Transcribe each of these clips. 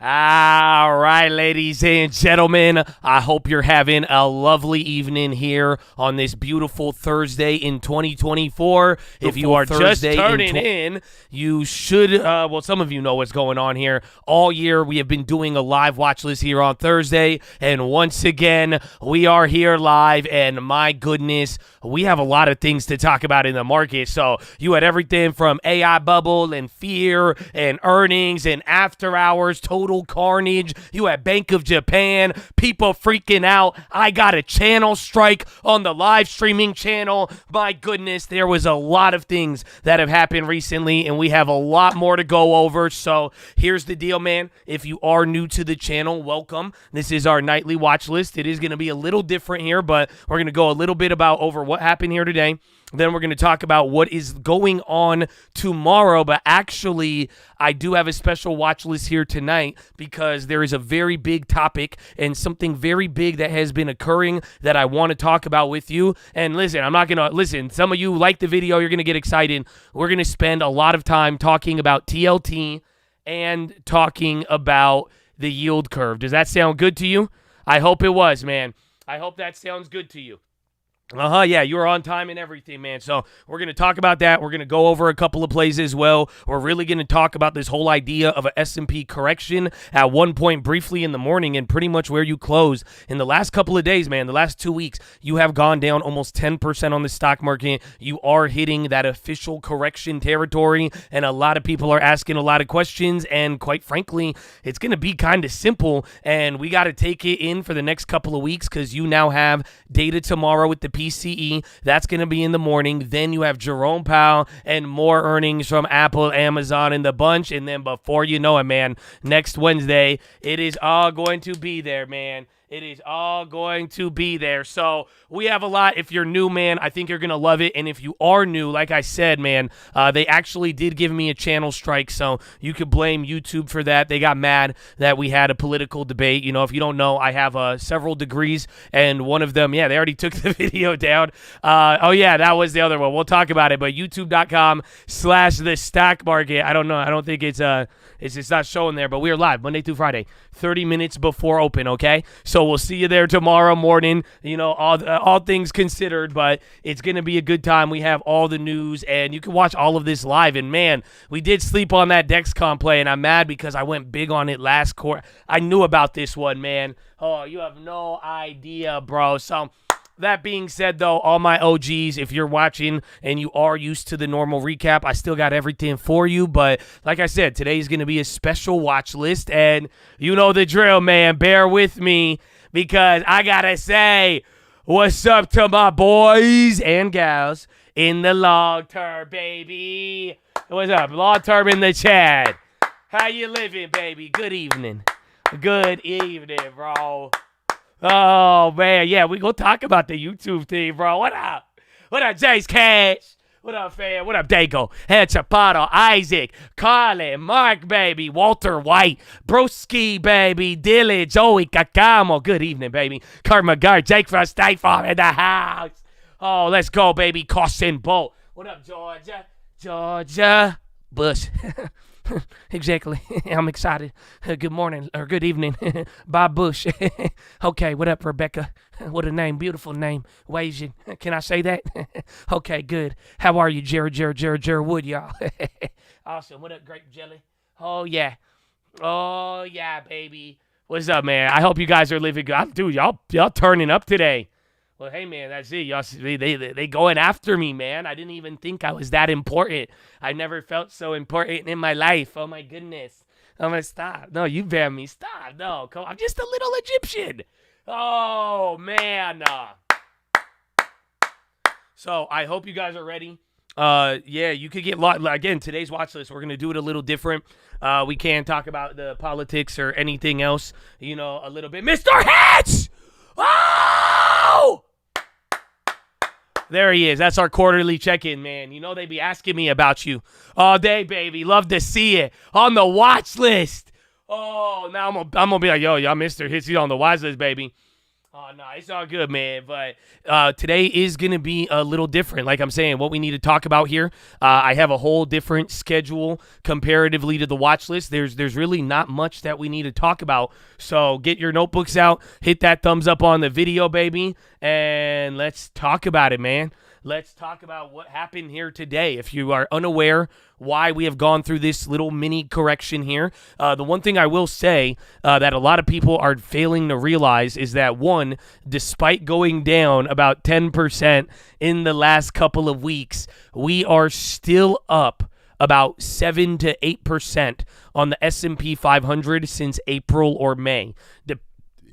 All right, ladies and gentlemen, I hope you're having a lovely evening here on this beautiful Thursday in 2024. If you are just turning in, you should, some of you know what's going on here. All year, we have been doing a live watch list here on Thursday, and once again, we are here live, and my goodness, we have a lot of things to talk about in the market. So you had everything from AI bubble and fear and earnings and after hours, total carnage. You had Bank of Japan, people freaking out. I got a channel strike on the live streaming channel. My goodness, there was a lot of things that have happened recently, and we have a lot more to go over. So here's the deal, man. If you are new to the channel, welcome. This is our nightly watch list. It is going to be a little different here, but we're going to go a little bit over what happened here today. Then we're going to talk about what is going on tomorrow. But actually, I do have a special watch list here tonight because there is a very big topic and something very big that has been occurring that I want to talk about with you. And listen, I'm not going to listen. Some of you like the video. You're going to get excited. We're going to spend a lot of time talking about TLT and talking about the yield curve. Does that sound good to you? I hope it was, man. I hope that sounds good to you. Yeah, you were on time and everything, man. So we're going to talk about that. We're going to go over a couple of plays as well. We're really going to talk about this whole idea of an S&P correction at one point briefly in the morning and pretty much where you close. In the last couple of days, man, the last 2 weeks, you have gone down almost 10% on the stock market. You are hitting that official correction territory, and a lot of people are asking a lot of questions, and quite frankly, it's going to be kind of simple, and we got to take it in for the next couple of weeks because you now have data tomorrow with the PCE. That's going to be in the morning. Then you have Jerome Powell and more earnings from Apple, Amazon, and the bunch. And then before you know it, man, next Wednesday, it is all going to be there, man. It is all going to be there. So we have a lot. If you're new, man, I think you're going to love it. And if you are new, like I said, man, they actually did give me a channel strike. So you could blame YouTube for that. They got mad that we had a political debate. You know, if you don't know, I have several degrees. And one of them, yeah, they already took the video down. Yeah, that was the other one. We'll talk about it. But youtube.com/the stock market. I don't know. I don't think it's not showing there. But we are live Monday through Friday, 30 minutes before open, okay? So we'll see you there tomorrow morning, you know, all things considered, but it's going to be a good time. We have all the news, and you can watch all of this live. And, man, we did sleep on that Dexcom play, and I'm mad because I went big on it last quarter. I knew about this one, man. Oh, you have no idea, bro. So that being said, though, all my OGs, if you're watching and you are used to the normal recap, I still got everything for you. But like I said, today's going to be a special watch list. And you know the drill, man. Bear with me because I got to say what's up to my boys and gals in the long term, baby. What's up? Long term in the chat. How you living, baby? Good evening. Good evening, bro. Oh, man, yeah, we gonna talk about the YouTube thing, bro. What up? What up, Jace Cash? What up, fam? What up, Dago? Head Chapato, Isaac, Carlin, Mark, baby, Walter White, Broski, baby, Dilly, Joey, Kakamo. Good evening, baby. Kurt McGurk, Jake from State Farm in the house. Oh, let's go, baby. Carson Bolt. What up, Georgia? Georgia Bush. Exactly. I'm excited. Good morning or good evening. Bob Bush. Okay, what up, Rebecca? What a name. Beautiful name. Wasian. Can I say that? Okay, good. How are you, Jared Wood, y'all? Awesome. What up, Grape Jelly? Oh, yeah. Oh, yeah, baby. What's up, man? I hope you guys are living good. Dude, y'all turning up today. Well, hey, man, that's it. Y'all, they going after me, man. I didn't even think I was that important. I never felt so important in my life. Oh, my goodness. I'm going to stop. No, you banned me. Stop. No, come on. I'm just a little Egyptian. Oh, man. So I hope you guys are ready. Yeah, you could get lost. Again, today's watch list, we're going to do it a little different. We can't talk about the politics or anything else, you know, a little bit. Mr. Hitch! Oh! There he is. That's our quarterly check-in, man. You know they be asking me about you all day, baby. Love to see it on the watch list. Oh, now I'm gonna be like, yo, y'all Mr. Hitsy on the watch list, baby. Oh, no, it's all good, man. But today is going to be a little different. Like I'm saying, what we need to talk about here, I have a whole different schedule comparatively to the watch list. There's really not much that we need to talk about. So get your notebooks out, hit that thumbs up on the video, baby, and let's talk about it, man. Let's talk about what happened here today. If you are unaware why we have gone through this little mini correction here, the one thing I will say that a lot of people are failing to realize is that, one, despite going down about 10% in the last couple of weeks, we are still up about 7 to 8% on the S&P 500 since April or May.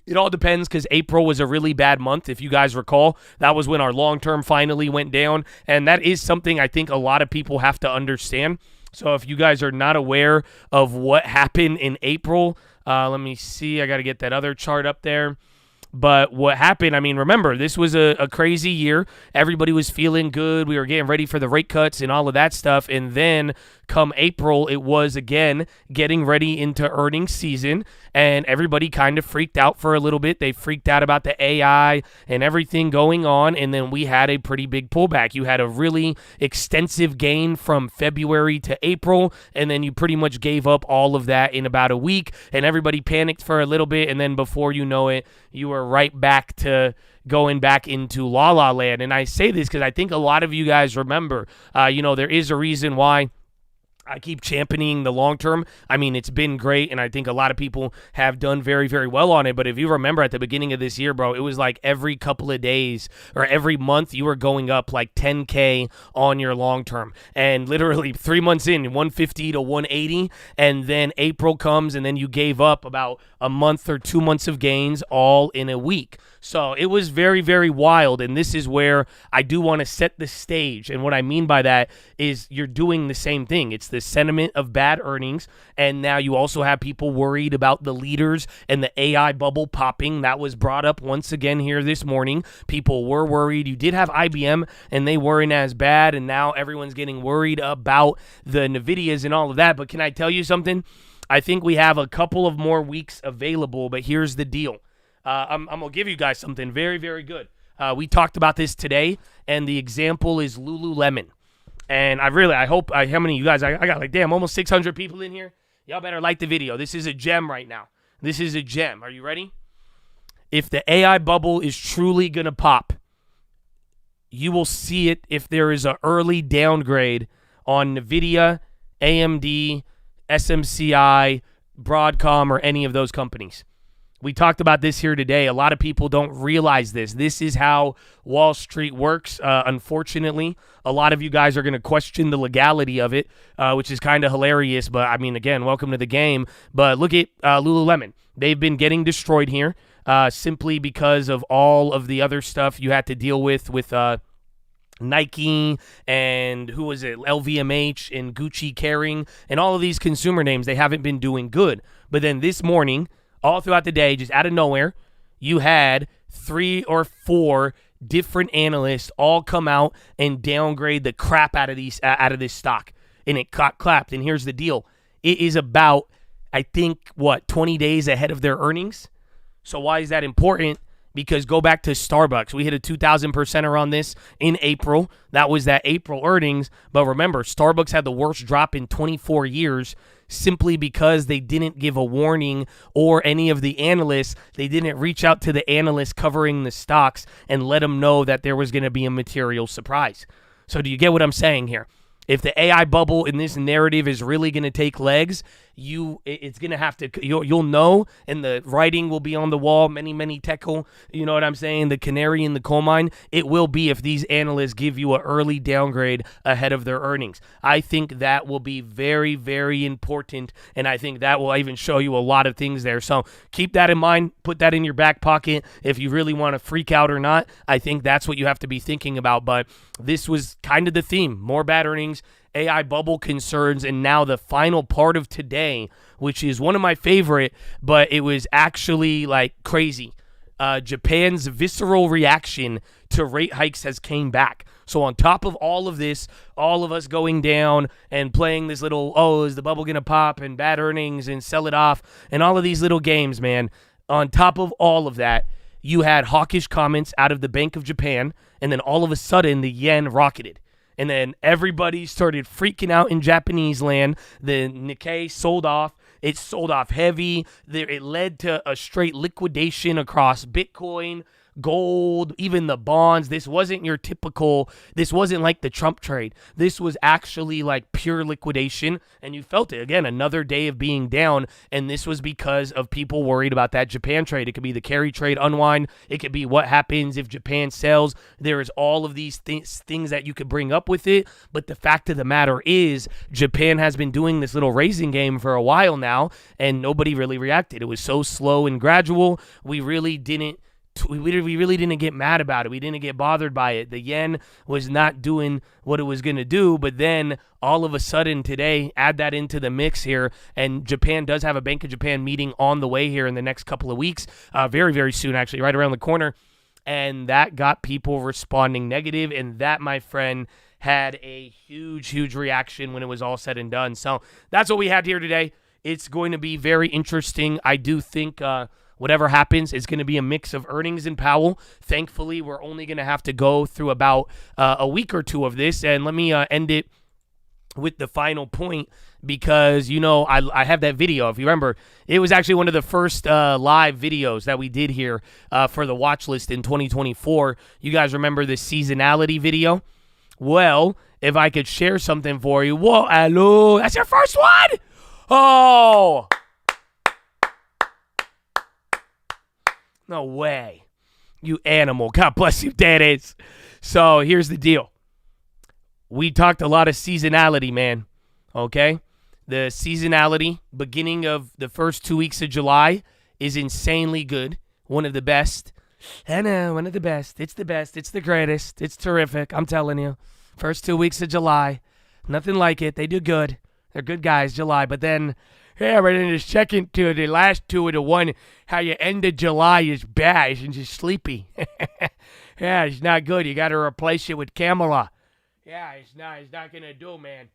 It all depends because April was a really bad month. If you guys recall, that was when our long-term finally went down. And that is something I think a lot of people have to understand. So if you guys are not aware of what happened in April, let me see. I got to get that other chart up there. But what happened, I mean, remember, this was a crazy year. Everybody was feeling good. We were getting ready for the rate cuts and all of that stuff. And then come April, it was, again, getting ready into earnings season. And everybody kind of freaked out for a little bit. They freaked out about the AI and everything going on. And then we had a pretty big pullback. You had a really extensive gain from February to April. And then you pretty much gave up all of that in about a week. And everybody panicked for a little bit. And then before you know it, you were right back to going back into La La Land. And I say this because I think a lot of you guys remember, there is a reason why I keep championing the long term. I mean, it's been great, and I think a lot of people have done very, very well on it. But if you remember at the beginning of this year, bro, it was like every couple of days or every month you were going up like 10K on your long term. And literally 3 months in, 150 to 180, and then April comes, and then you gave up about a month or 2 months of gains all in a week. So it was very, very wild, and this is where I do want to set the stage. And what I mean by that is you're doing the same thing. It's the sentiment of bad earnings, and now you also have people worried about the leaders and the AI bubble popping. That was brought up once again here this morning. People were worried. You did have IBM, and they weren't as bad, and now everyone's getting worried about the NVIDIAs and all of that. But can I tell you something? I think we have a couple of more weeks available, but here's the deal. I'm going to give you guys something very, very good. We talked about this today, and the example is Lululemon. And I hope, how many of you guys, I got like, damn, almost 600 people in here. Y'all better like the video. This is a gem right now. This is a gem. Are you ready? If the AI bubble is truly going to pop, you will see it if there is an early downgrade on NVIDIA, AMD, SMCI, Broadcom, or any of those companies. We talked about this here today. A lot of people don't realize this. This is how Wall Street works. Unfortunately, a lot of you guys are going to question the legality of it, which is kind of hilarious. But, I mean, again, welcome to the game. But look at Lululemon. They've been getting destroyed here simply because of all of the other stuff you had to deal with Nike and who was it, LVMH and Gucci Kering and all of these consumer names. They haven't been doing good. But then this morning, all throughout the day, just out of nowhere, you had 3 or 4 different analysts all come out and downgrade the crap out of this stock, and it clapped. And here's the deal: it is about, I think, 20 days ahead of their earnings. So why is that important? Because go back to Starbucks. We hit a 2,000% on this in April. That was that April earnings. But remember, Starbucks had the worst drop in 24 years simply because they didn't give a warning, or any of the analysts, they didn't reach out to the analysts covering the stocks and let them know that there was going to be a material surprise. So do you get what I'm saying here? If the AI bubble in this narrative is really going to take legs, it's going to have to, you'll know, and the writing will be on the wall, many techical, you know what I'm saying, the canary in the coal mine. It will be if these analysts give you an early downgrade ahead of their earnings. I think that will be very, very important, and I think that will even show you a lot of things there. So keep that in mind. Put that in your back pocket if you really want to freak out or not. I think that's what you have to be thinking about, but this was kind of the theme. More bad earnings, AI bubble concerns, and now the final part of today, which is one of my favorite, but it was actually like crazy. Japan's visceral reaction to rate hikes has came back. So on top of all of this, all of us going down and playing this little, is the bubble going to pop, and bad earnings and sell it off and all of these little games, man. On top of all of that, you had hawkish comments out of the Bank of Japan, and then all of a sudden the yen rocketed. And then everybody started freaking out in Japanese land. The Nikkei sold off. It sold off heavy. It led to a straight liquidation across Bitcoin, gold, even the bonds. This wasn't your typical, this wasn't like the Trump trade. This was actually like pure liquidation, and you felt it. Again, another day of being down, and this was because of people worried about that Japan trade. It could be the carry trade unwind. It could be what happens if Japan sells. There is all of these things that you could bring up with it, but the fact of the matter is Japan has been doing this little raising game for a while now, and nobody really reacted. It was so slow and gradual. We really didn't get mad about it. We didn't get bothered by it. The yen was not doing what it was going to do, but then all of a sudden today, add that into the mix here, and Japan does have a Bank of Japan meeting on the way here in the next couple of weeks, very, very soon, actually, right around the corner, and that got people responding negative, and that, my friend, had a huge, huge reaction when it was all said and done. So that's what we had here today. It's going to be very interesting. I do think whatever happens, it's going to be a mix of earnings and Powell. Thankfully, we're only going to have to go through about a week or two of this. And let me end it with the final point because, you know, I have that video. If you remember, it was actually one of the first live videos that we did here for the watch list in 2024. You guys remember the seasonality video? Well, if I could share something for you. Whoa, hello. That's your first one? Oh, no way. You animal. God bless you, daddies. So here's the deal. We talked a lot of seasonality, man. Okay? The seasonality, beginning of the first 2 weeks of July, is insanely good. One of the best. I know, one of the best. It's the best. It's the greatest. It's terrific. I'm telling you. First 2 weeks of July. Nothing like it. They do good. They're good guys, July. But then, yeah, but in the second to the last two of the one, how you ended July is bad. It's just sleepy. Yeah, it's not good. You got to replace it with Kamala. Yeah, it's not going to do, man.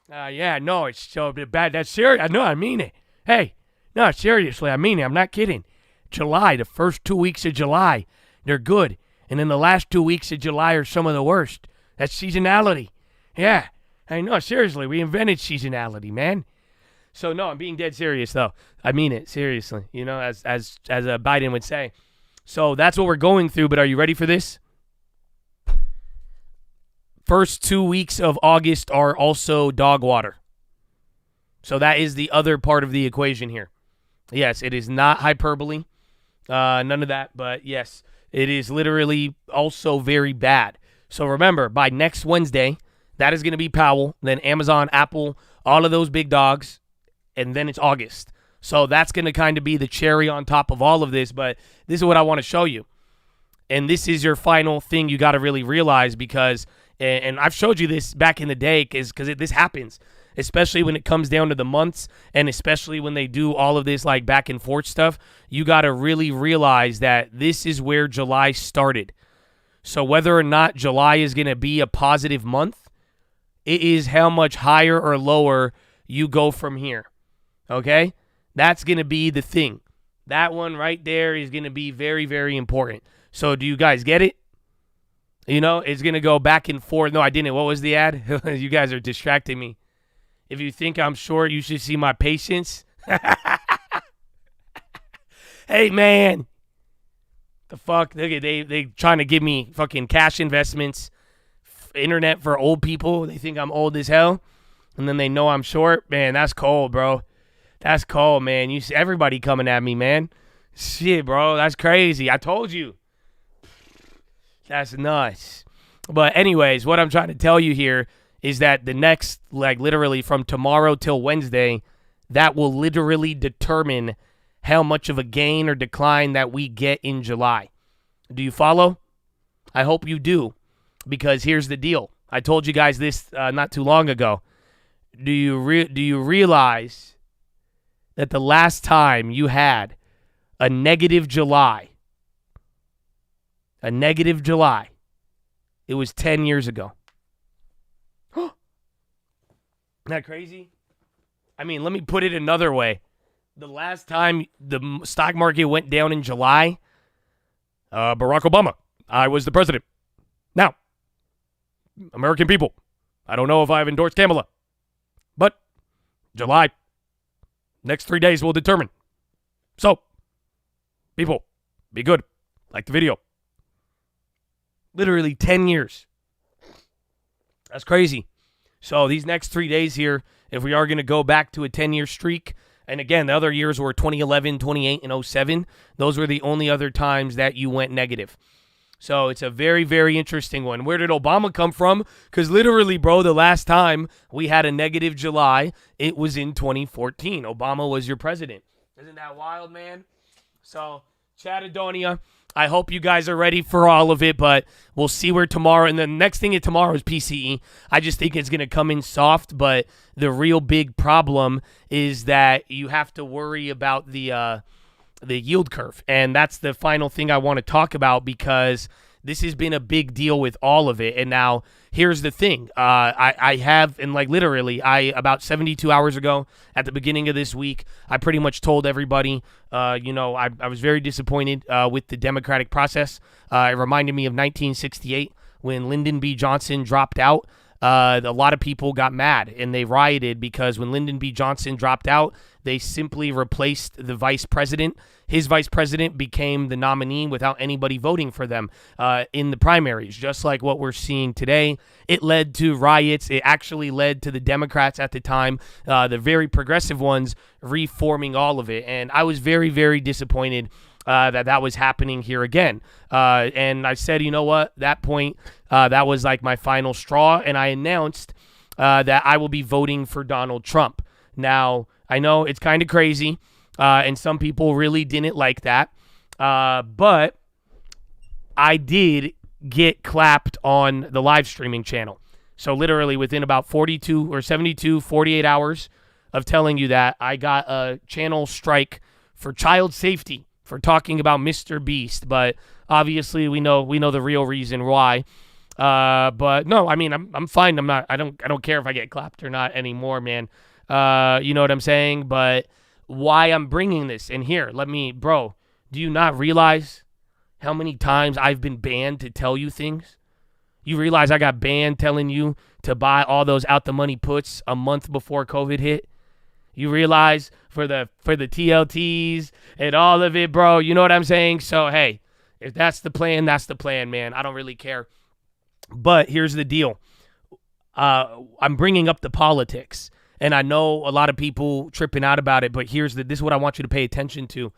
Yeah, no, it's so bad. That's serious. No, I mean it. Hey, no, seriously, I mean it. I'm not kidding. July, the first 2 weeks of July, they're good. And then the last 2 weeks of July are some of the worst. That's seasonality. Yeah. I know, seriously, we invented seasonality, man. So, no, I'm being dead serious, though. I mean it, seriously, you know, as Biden would say. So that's what we're going through, but are you ready for this? First 2 weeks of August are also dog water. So that is the other part of the equation here. Yes, it is not hyperbole, none of that, but yes, it is literally also very bad. So remember, by next Wednesday, that is going to be Powell, then Amazon, Apple, all of those big dogs, and then it's August. So that's going to kind of be the cherry on top of all of this, but this is what I want to show you. And this is your final thing you got to really realize because, and I've showed you this back in the day because this happens, especially when it comes down to the months and especially when they do all of this like back and forth stuff, you got to really realize that this is where July started. So whether or not July is going to be a positive month, it is how much higher or lower you go from here, okay? That's going to be the thing. That one right there is going to be very, very important. So do you guys get it? You know, it's going to go back and forth. No, I didn't. What was the ad? You guys are distracting me. If you think I'm short, you should see my patience. Hey, man. The fuck? Look at they trying to give me fucking cash investments. Internet for old people. They think I'm old as hell, and then they know I'm short. Man, that's cold, bro. That's cold, man. You see everybody coming at me, man. Shit, bro, that's crazy. I told you. That's nuts. But anyways, what I'm trying to tell you here is that the next, like literally from tomorrow till Wednesday, that will literally determine how much of a gain or decline that we get in July. Do you follow? I hope you do. Because here's the deal. I told you guys this not too long ago. Do you realize that the last time you had a negative July, it was 10 years ago? Isn't that crazy? I mean, let me put it another way. The last time the stock market went down in July, Barack Obama, I was the president. Now, American people, I don't know if I've endorsed Kamala, but July, next 3 days will determine. So, people, be good. Like the video. Literally 10 years. That's crazy. So these next 3 days here, if we are going to go back to a 10-year streak, and again, the other years were 2011, 28, and 07. Those were the only other times that you went negative. So it's a very, very interesting one. Where did Obama come from? Because literally, bro, the last time we had a negative July, it was in 2014. Obama was your president. Isn't that wild, man? So, Chattadonia, I hope you guys are ready for all of it, but we'll see where tomorrow, and the next thing tomorrow is PCE. I just think it's going to come in soft, but the real big problem is that you have to worry about the yield curve, and that's the final thing I want to talk about because this has been a big deal with all of it. And now here's the thing. I have, and like literally, about 72 hours ago at the beginning of this week, I pretty much told everybody, I was very disappointed with the democratic process. It reminded me of 1968 when Lyndon B. Johnson dropped out. A lot of people got mad and they rioted because when Lyndon B. Johnson dropped out, they simply replaced the vice president. His vice president became the nominee without anybody voting for them in the primaries, just like what we're seeing today. It led to riots. It actually led to the Democrats at the time, the very progressive ones, reforming all of it. And I was very, very disappointed that was happening here again. And I said, you know what, that point, that was like my final straw. And I announced that I will be voting for Donald Trump. Now, I know it's kind of crazy, and some people really didn't like that. But I did get clapped on the live streaming channel. So literally within about 42 or 72, 48 hours of telling you that, I got a channel strike for child safety for talking about Mr. Beast, but obviously we know the real reason why. But no, I mean I'm fine. I don't care if I get clapped or not anymore, man. You know what I'm saying? But why I'm bringing this in here? Bro, do you not realize how many times I've been banned to tell you things? You realize I got banned telling you to buy all those out the money puts a month before COVID hit? You realize for the TLTs and all of it, bro, you know what I'm saying? So, hey, if that's the plan, man. I don't really care. But here's the deal. I'm bringing up the politics. And I know a lot of people tripping out about it, but this is what I want you to pay attention to.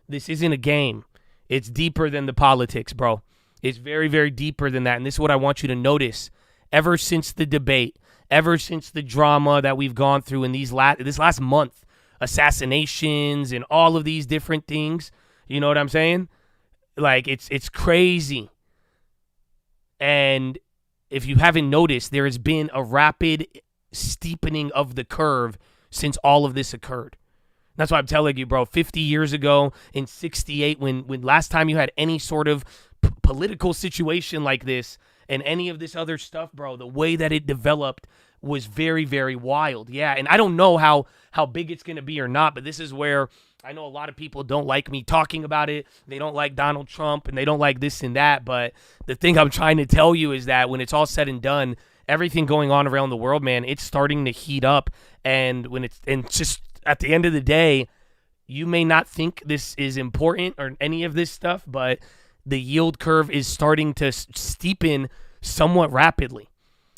This isn't a game. It's deeper than the politics, bro. It's very, very deeper than that. And this is what I want you to notice. Ever since the debate, ever since the drama that we've gone through in this last month, assassinations and all of these different things, you know what I'm saying? Like, it's crazy. And if you haven't noticed, there has been a rapid steepening of the curve since all of this occurred. That's why I'm telling you, bro, 50 years ago in 68, when last time you had any sort of political situation like this and any of this other stuff, bro, the way that it developed was very, very wild. Yeah, and I don't know how big it's going to be or not, but this is where I know a lot of people don't like me talking about it. They don't like Donald Trump, and they don't like this and that, but the thing I'm trying to tell you is that when it's all said and done, everything going on around the world, man, it's starting to heat up, and just at the end of the day, you may not think this is important or any of this stuff, but the yield curve is starting to steepen somewhat rapidly.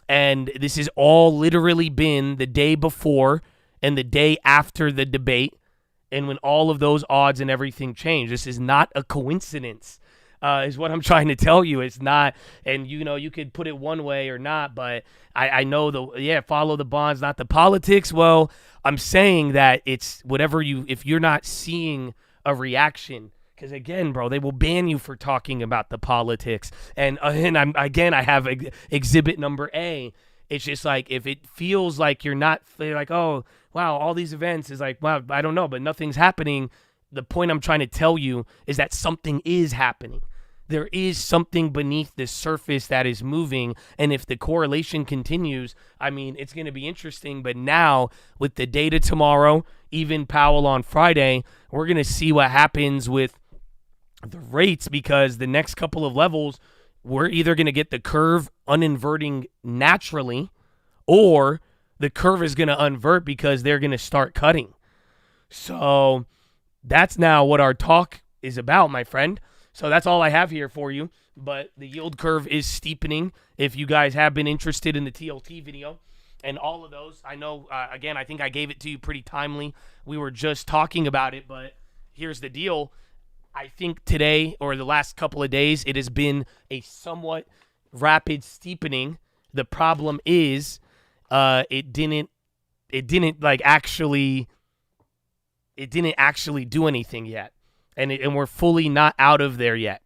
And this has all literally been the day before and the day after the debate, and when all of those odds and everything changed. This is not a coincidence, is what I'm trying to tell you. It's not, and you could put it one way or not, but I know follow the bonds, not the politics. Well, I'm saying that it's whatever if you're not seeing a reaction, because again, bro, they will ban you for talking about the politics. And I have exhibit number A. It's just like, if it feels like you're not like, oh, wow, all these events is like, wow, I don't know, but nothing's happening. The point I'm trying to tell you is that something is happening. There is something beneath the surface that is moving, and if the correlation continues, I mean, it's going to be interesting. But now, with the data tomorrow, even Powell on Friday, we're going to see what happens with the rates, because the next couple of levels, we're either going to get the curve uninverting naturally, or the curve is going to invert because they're going to start cutting. So that's now what our talk is about, my friend. So that's all I have here for you. But the yield curve is steepening. If you guys have been interested in the TLT video and all of those, I know, again, I think I gave it to you pretty timely. We were just talking about it, but here's the deal. I think today, or the last couple of days, it has been a somewhat rapid steepening. The problem is it didn't actually do anything yet. And we're fully not out of there yet.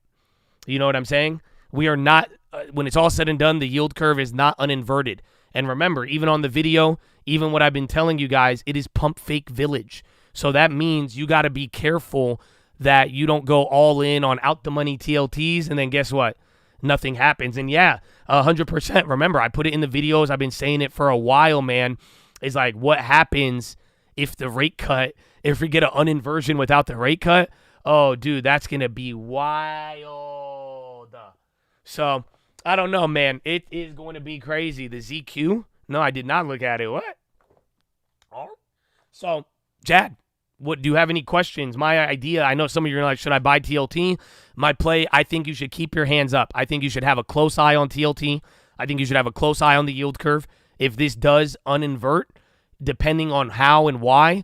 You know what I'm saying? We are not, when it's all said and done, the yield curve is not uninverted. And remember, even on the video, even what I've been telling you guys, it is pump fake village. So that means you got to be careful that you don't go all in on out the money TLTs, and then guess what? Nothing happens. And yeah, 100%. Remember, I put it in the videos. I've been saying it for a while, man. It's like, what happens if the rate cut, if we get an uninversion without the rate cut? Oh, dude, that's going to be wild. So, I don't know, man. It is going to be crazy. The ZQ? No, I did not look at it. What? Oh. So, Jad, what do you have any questions? My idea, I know some of you are like, should I buy TLT? My play, I think you should keep your hands up. I think you should have a close eye on TLT. I think you should have a close eye on the yield curve. If this does uninvert, depending on how and why,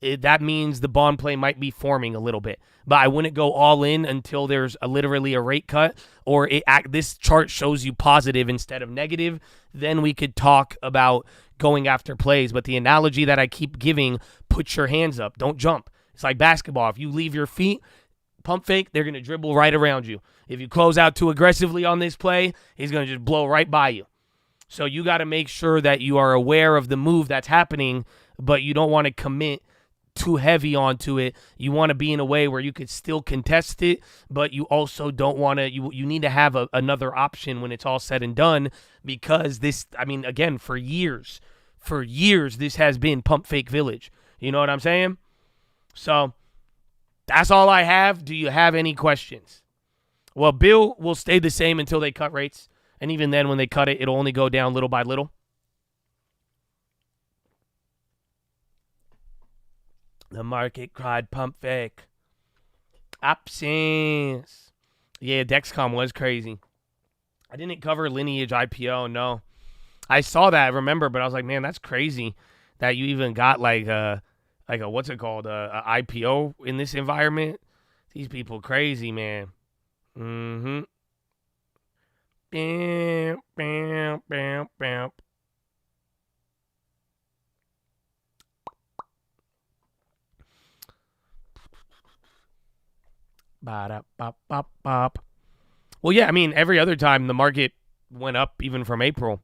that means the bond play might be forming a little bit. But I wouldn't go all in until there's literally a rate cut, or this chart shows you positive instead of negative. Then we could talk about going after plays. But the analogy that I keep giving, put your hands up. Don't jump. It's like basketball. If you leave your feet, pump fake, they're going to dribble right around you. If you close out too aggressively on this play, he's going to just blow right by you. So you got to make sure that you are aware of the move that's happening, but you don't want to commit too heavy onto it. You want to be in a way where you could still contest it, but you also don't want to, you need to have another option when it's all said and done, because this, I mean, again, for years, this has been pump fake village. You know what I'm saying? So that's all I have. Do you have any questions? Well, Bill will stay the same until they cut rates. And even then, when they cut it, it'll only go down little by little. The market cried pump fake. Options. Yeah, Dexcom was crazy. I didn't cover Lineage IPO, no. I saw that, remember, but I was like, man, that's crazy that you even got like a what's it called, a IPO in this environment. These people crazy, man. Mm-hmm. Bam, bam, bam, bam. Ba-da-bop-bop-bop. Well, yeah, I mean, every other time the market went up, even from April.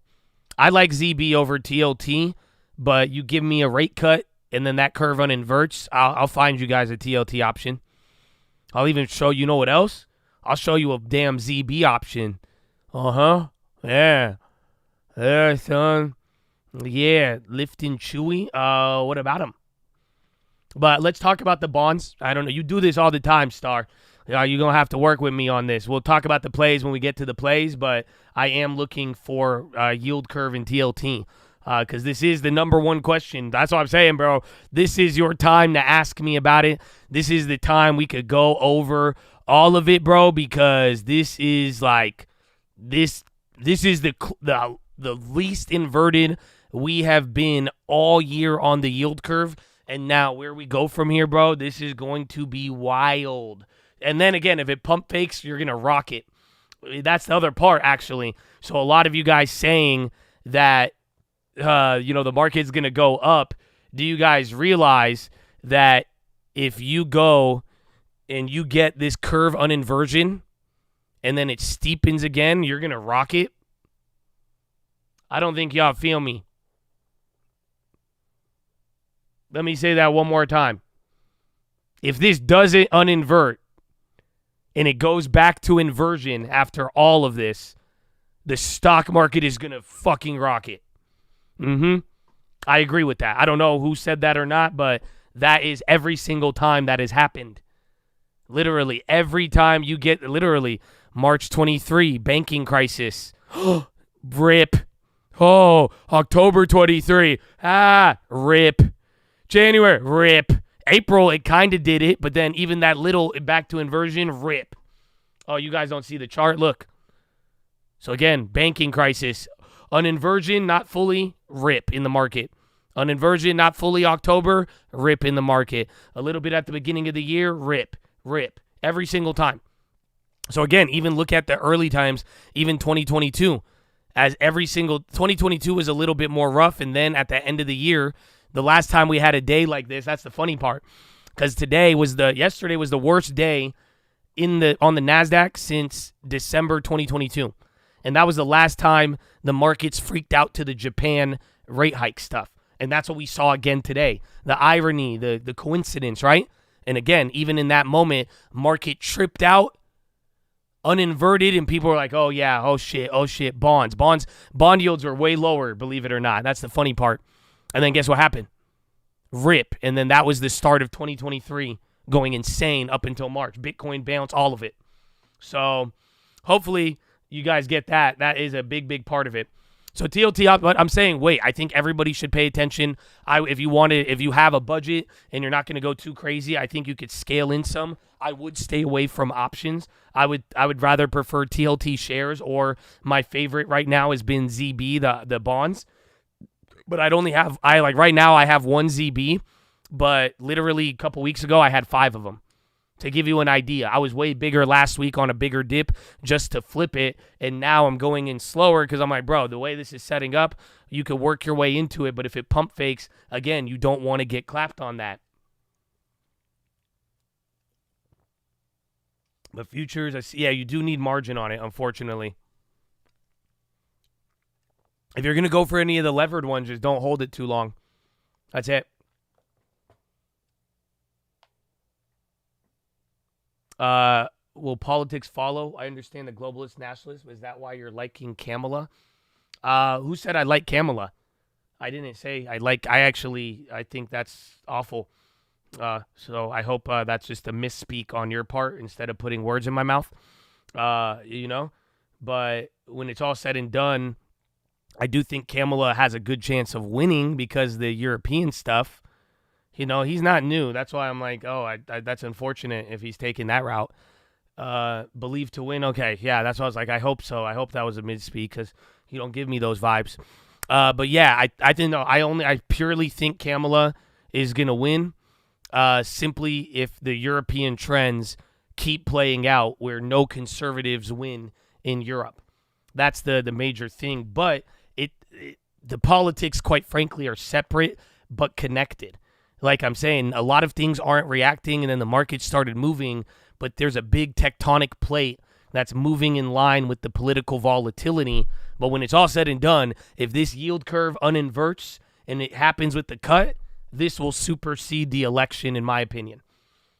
I like ZB over TLT, but you give me a rate cut and then that curve uninverts, I'll find you guys a TLT option. I'll even show you know what else? I'll show you a damn ZB option. Uh-huh. Yeah. There, son. Yeah, lifting chewy. What about him? But let's talk about the bonds. I don't know. You do this all the time, Star. You're going to have to work with me on this. We'll talk about the plays when we get to the plays, but I am looking for yield curve and TLT because this is the number one question. That's what I'm saying, bro. This is your time to ask me about it. This is the time we could go over all of it, bro, because this is like this is the least inverted we have been all year on the yield curve. And now where we go from here, bro, this is going to be wild. And then again, if it pump fakes, you're going to rock it. That's the other part, actually. So a lot of you guys saying that, the market's going to go up. Do you guys realize that if you go and you get this curve uninversion and then it steepens again, you're going to rock it? I don't think y'all feel me. Let me say that one more time. If this doesn't uninvert and it goes back to inversion after all of this, the stock market is going to fucking rocket. I agree with that. I don't know who said that or not, but that is every single time that has happened. Literally, every time you get, literally, March 23, banking crisis. Rip. Oh, October 23. Rip. January, rip. April, it kind of did it, but then even that little back to inversion, rip. Oh, you guys don't see the chart? Look. So again, banking crisis. An inversion, not fully, rip in the market. An inversion, not fully October, rip in the market. A little bit at the beginning of the year, rip. Every single time. So again, even look at the early times, even 2022. As every single 2022 was a little bit more rough, and then at the end of the year, the last time we had a day like this, that's the funny part, because yesterday was the worst day on the NASDAQ since December 2022, and that was the last time the markets freaked out to the Japan rate hike stuff, and that's what we saw again today. The irony, the coincidence, right? And again, even in that moment, market tripped out, uninverted, and people were like, oh yeah, oh shit, bond yields are way lower, believe it or not. That's the funny part. And then guess what happened? Rip. And then that was the start of 2023 going insane up until March. Bitcoin bounce, all of it. So hopefully you guys get that. That is a big part of it. So TLT, but I'm saying, wait, I think everybody should pay attention. If you have a budget and you're not going to go too crazy, I think you could scale in some. I would stay away from options. I would rather prefer TLT shares, or my favorite right now has been ZB, the bonds. But right now I have one ZB, but literally a couple weeks ago I had 5 of them. To give you an idea, I was way bigger last week on a bigger dip just to flip it, and now I'm going in slower because I'm like, bro, the way this is setting up, you could work your way into it, but if it pump fakes, again, you don't want to get clapped on that. The futures, you do need margin on it, unfortunately. If you're going to go for any of the levered ones, just don't hold it too long. That's it. Will politics follow? I understand the globalist nationalism. Is that why you're liking Kamala? Who said I like Kamala? I didn't say I think that's awful. So I hope that's just a misspeak on your part instead of putting words in my mouth. But when it's all said and done, I do think Kamala has a good chance of winning because the European stuff, he's not new. That's why I'm like, that's unfortunate if he's taking that route. Believe to win. Okay, yeah, that's what I was like. I hope so. I hope that was a misspeak because you don't give me those vibes. But yeah, I didn't know. I purely think Kamala is gonna win. Simply if the European trends keep playing out where no conservatives win in Europe. That's the major thing. But the politics, quite frankly, are separate but connected. Like I'm saying, a lot of things aren't reacting, and then the market started moving, but there's a big tectonic plate that's moving in line with the political volatility. But when it's all said and done, if this yield curve uninverts and it happens with the cut, this will supersede the election, in my opinion.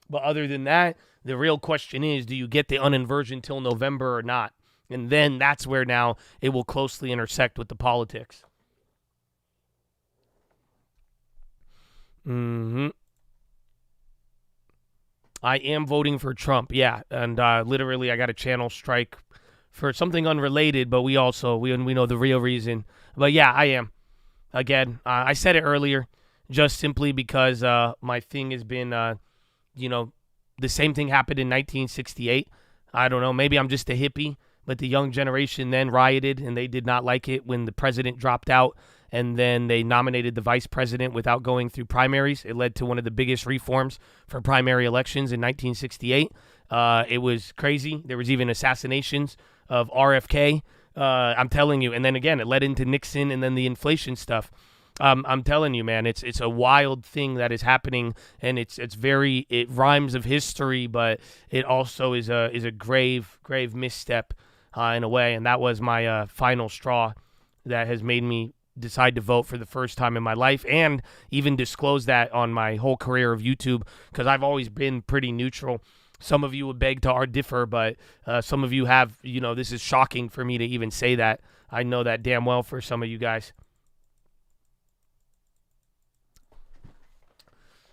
But other than that, the real question is, do you get the uninversion till November or not? And then that's where now it will closely intersect with the politics. I am voting for Trump, yeah. And literally I got a channel strike for something unrelated, but we know the real reason. But yeah, I am. Again, I said it earlier, just simply because my thing has been, the same thing happened in 1968. I don't know, maybe I'm just a hippie, but the young generation then rioted, and they did not like it when the president dropped out, and then they nominated the vice president without going through primaries. It led to one of the biggest reforms for primary elections in 1968. It was crazy. There was even assassinations of RFK. I'm telling you. And then again, it led into Nixon and then the inflation stuff. I'm telling you, man, it's a wild thing that is happening, and it rhymes of history, but it also is a grave misstep in a way. And that was my final straw that has made me decide to vote for the first time in my life, and even disclose that on my whole career of YouTube, because I've always been pretty neutral. Some of you would beg to differ, but some of you have, this is shocking for me to even say that. I know that damn well for some of you guys.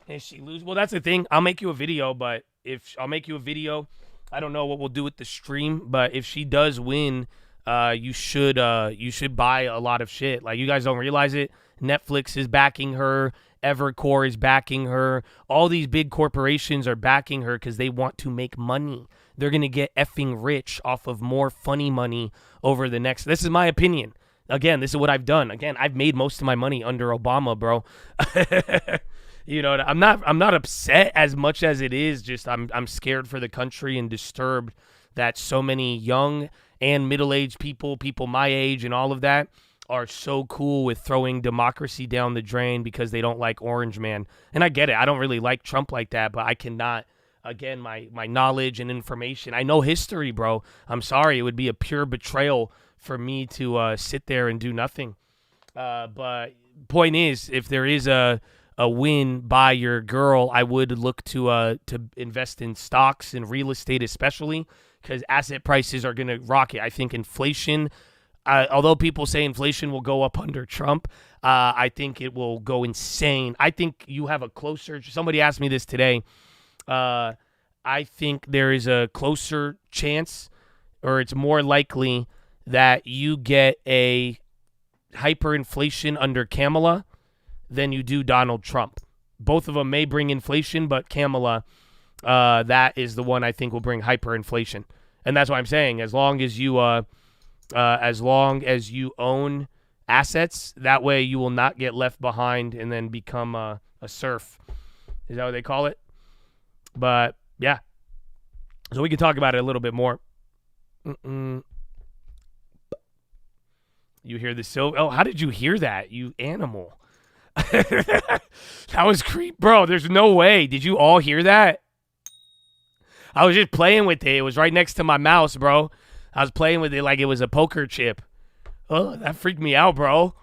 And she lose. Well, that's the thing. I'll make you a video, but if I'll make you a video, I don't know what we'll do with the stream. But if she does win, you should buy a lot of shit. Like, you guys don't realize it. Netflix is backing her. Evercore is backing her. All these big corporations are backing her because they want to make money. They're gonna get effing rich off of more funny money over the next. This is my opinion. Again, this is what I've done. Again, I've made most of my money under Obama, bro. You know, I'm not upset as much as it is. Just I'm scared for the country and disturbed that so many young and middle-aged people my age and all of that are so cool with throwing democracy down the drain because they don't like Orange Man. And I get it. I don't really like Trump like that, but I cannot. Again, my knowledge and information. I know history, bro. I'm sorry. It would be a pure betrayal for me to sit there and do nothing. But point is, if there is a win by your girl, I would look to invest in stocks and real estate, especially because asset prices are going to rocket. I think inflation, although people say inflation will go up under Trump, I think it will go insane. I think you have a closer. Somebody asked me this today. I think there is a closer chance, or it's more likely that you get a hyperinflation under Kamala than you do Donald Trump. Both of them may bring inflation, but Kamala, that is the one I think will bring hyperinflation. And that's why I'm saying, as long as you own assets, that way you will not get left behind and then become a serf. Is that what they call it? But yeah, so we can talk about it a little bit more. You hear the silver? Oh, how did you hear that, you animal? That was creep, bro. There's no way. Did you all hear that? I was just playing with it. It was right next to my mouse, bro. I was playing with it like it was a poker chip. Oh, that freaked me out, bro.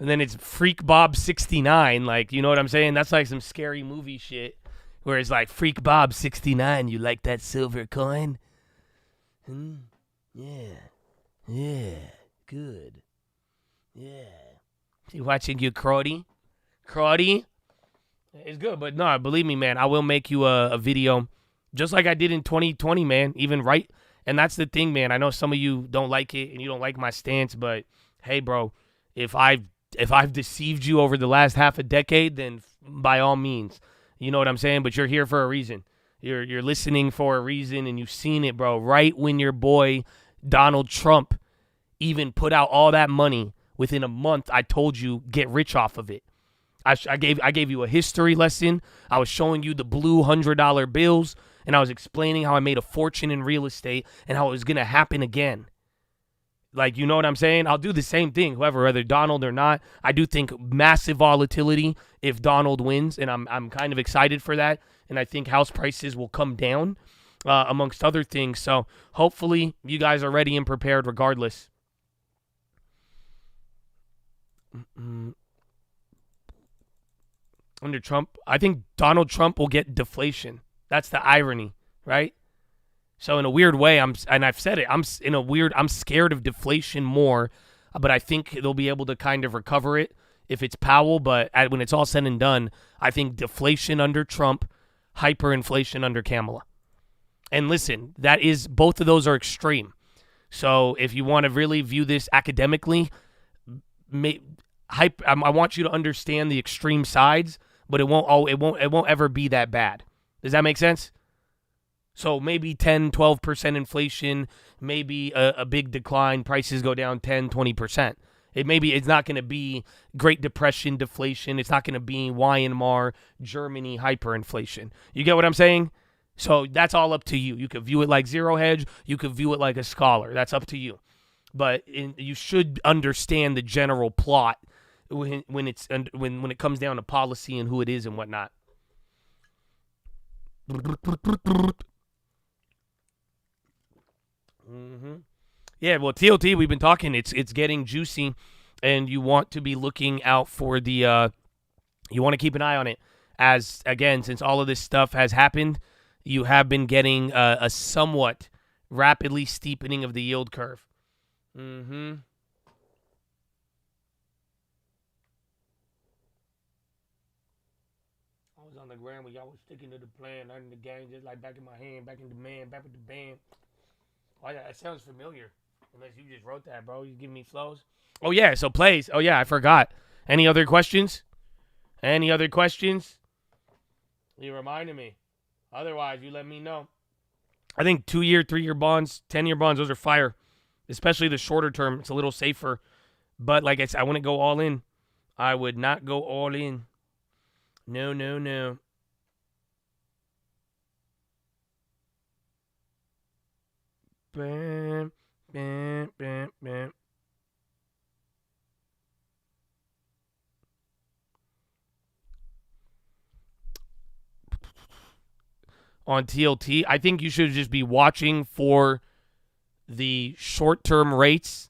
And then it's Freak Bob 69. Like, you know what I'm saying? That's like some scary movie shit. Where it's like, Freak Bob 69, you like that silver coin? Yeah. Yeah. Good. Yeah. You watching your Crowdy? Crowdy? It's good, but no, believe me, man, I will make you a video just like I did in 2020, man. Even right. And that's the thing, man. I know some of you don't like it and you don't like my stance, but hey, bro, if I've deceived you over the last half a decade, then by all means. You know what I'm saying? But you're here for a reason. You're listening for a reason, and you've seen it, bro. Right when your boy Donald Trump even put out all that money, within a month, I told you, get rich off of it. I gave you a history lesson. I was showing you the blue $100 bills, and I was explaining how I made a fortune in real estate and how it was going to happen again. Like, you know what I'm saying? I'll do the same thing, whether Donald or not. I do think massive volatility if Donald wins, and I'm kind of excited for that. And I think house prices will come down, amongst other things. So hopefully you guys are ready and prepared regardless. Under Trump, I think Donald Trump will get deflation. That's the irony, right? So in a weird way, I've said it, I'm scared of deflation more, but I think they'll be able to kind of recover it if it's Powell. But when it's all said and done, I think deflation under Trump, hyperinflation under Kamala. And listen, both of those are extreme. So if you want to really view this academically, I want you to understand the extreme sides, but it won't ever be that bad. Does that make sense? So maybe 10, 12% inflation, maybe a big decline, prices go down 10, 20%. It's not going to be Great Depression deflation. It's not going to be Weimar, Germany hyperinflation. You get what I'm saying? So that's all up to you. You could view it like zero hedge. You could view it like a scholar. That's up to you. But you should understand the general plot when it comes down to policy and who it is and whatnot. Yeah, well, TLT, we've been talking. It's getting juicy, and you want to be looking out for the. You want to keep an eye on it, as again, since all of this stuff has happened, you have been getting a somewhat rapidly steepening of the yield curve. I was on the ground where y'all was sticking to the plan, learning the game, just like back in my hand, back in the man, back with the band. Oh, yeah, that sounds familiar. Unless you just wrote that, bro. You giving me flows? Oh, yeah, so plays. Oh, yeah, I forgot. Any other questions? Any other questions? You reminded me. Otherwise, you let me know. I think 2-year, 3-year bonds, 10-year bonds, those are fire. Especially the shorter term. It's a little safer. But like I said, I wouldn't go all in. I would not go all in. No, no, no. Bam, bam, bam, bam. On TLT, I think you should just be watching for the short-term rates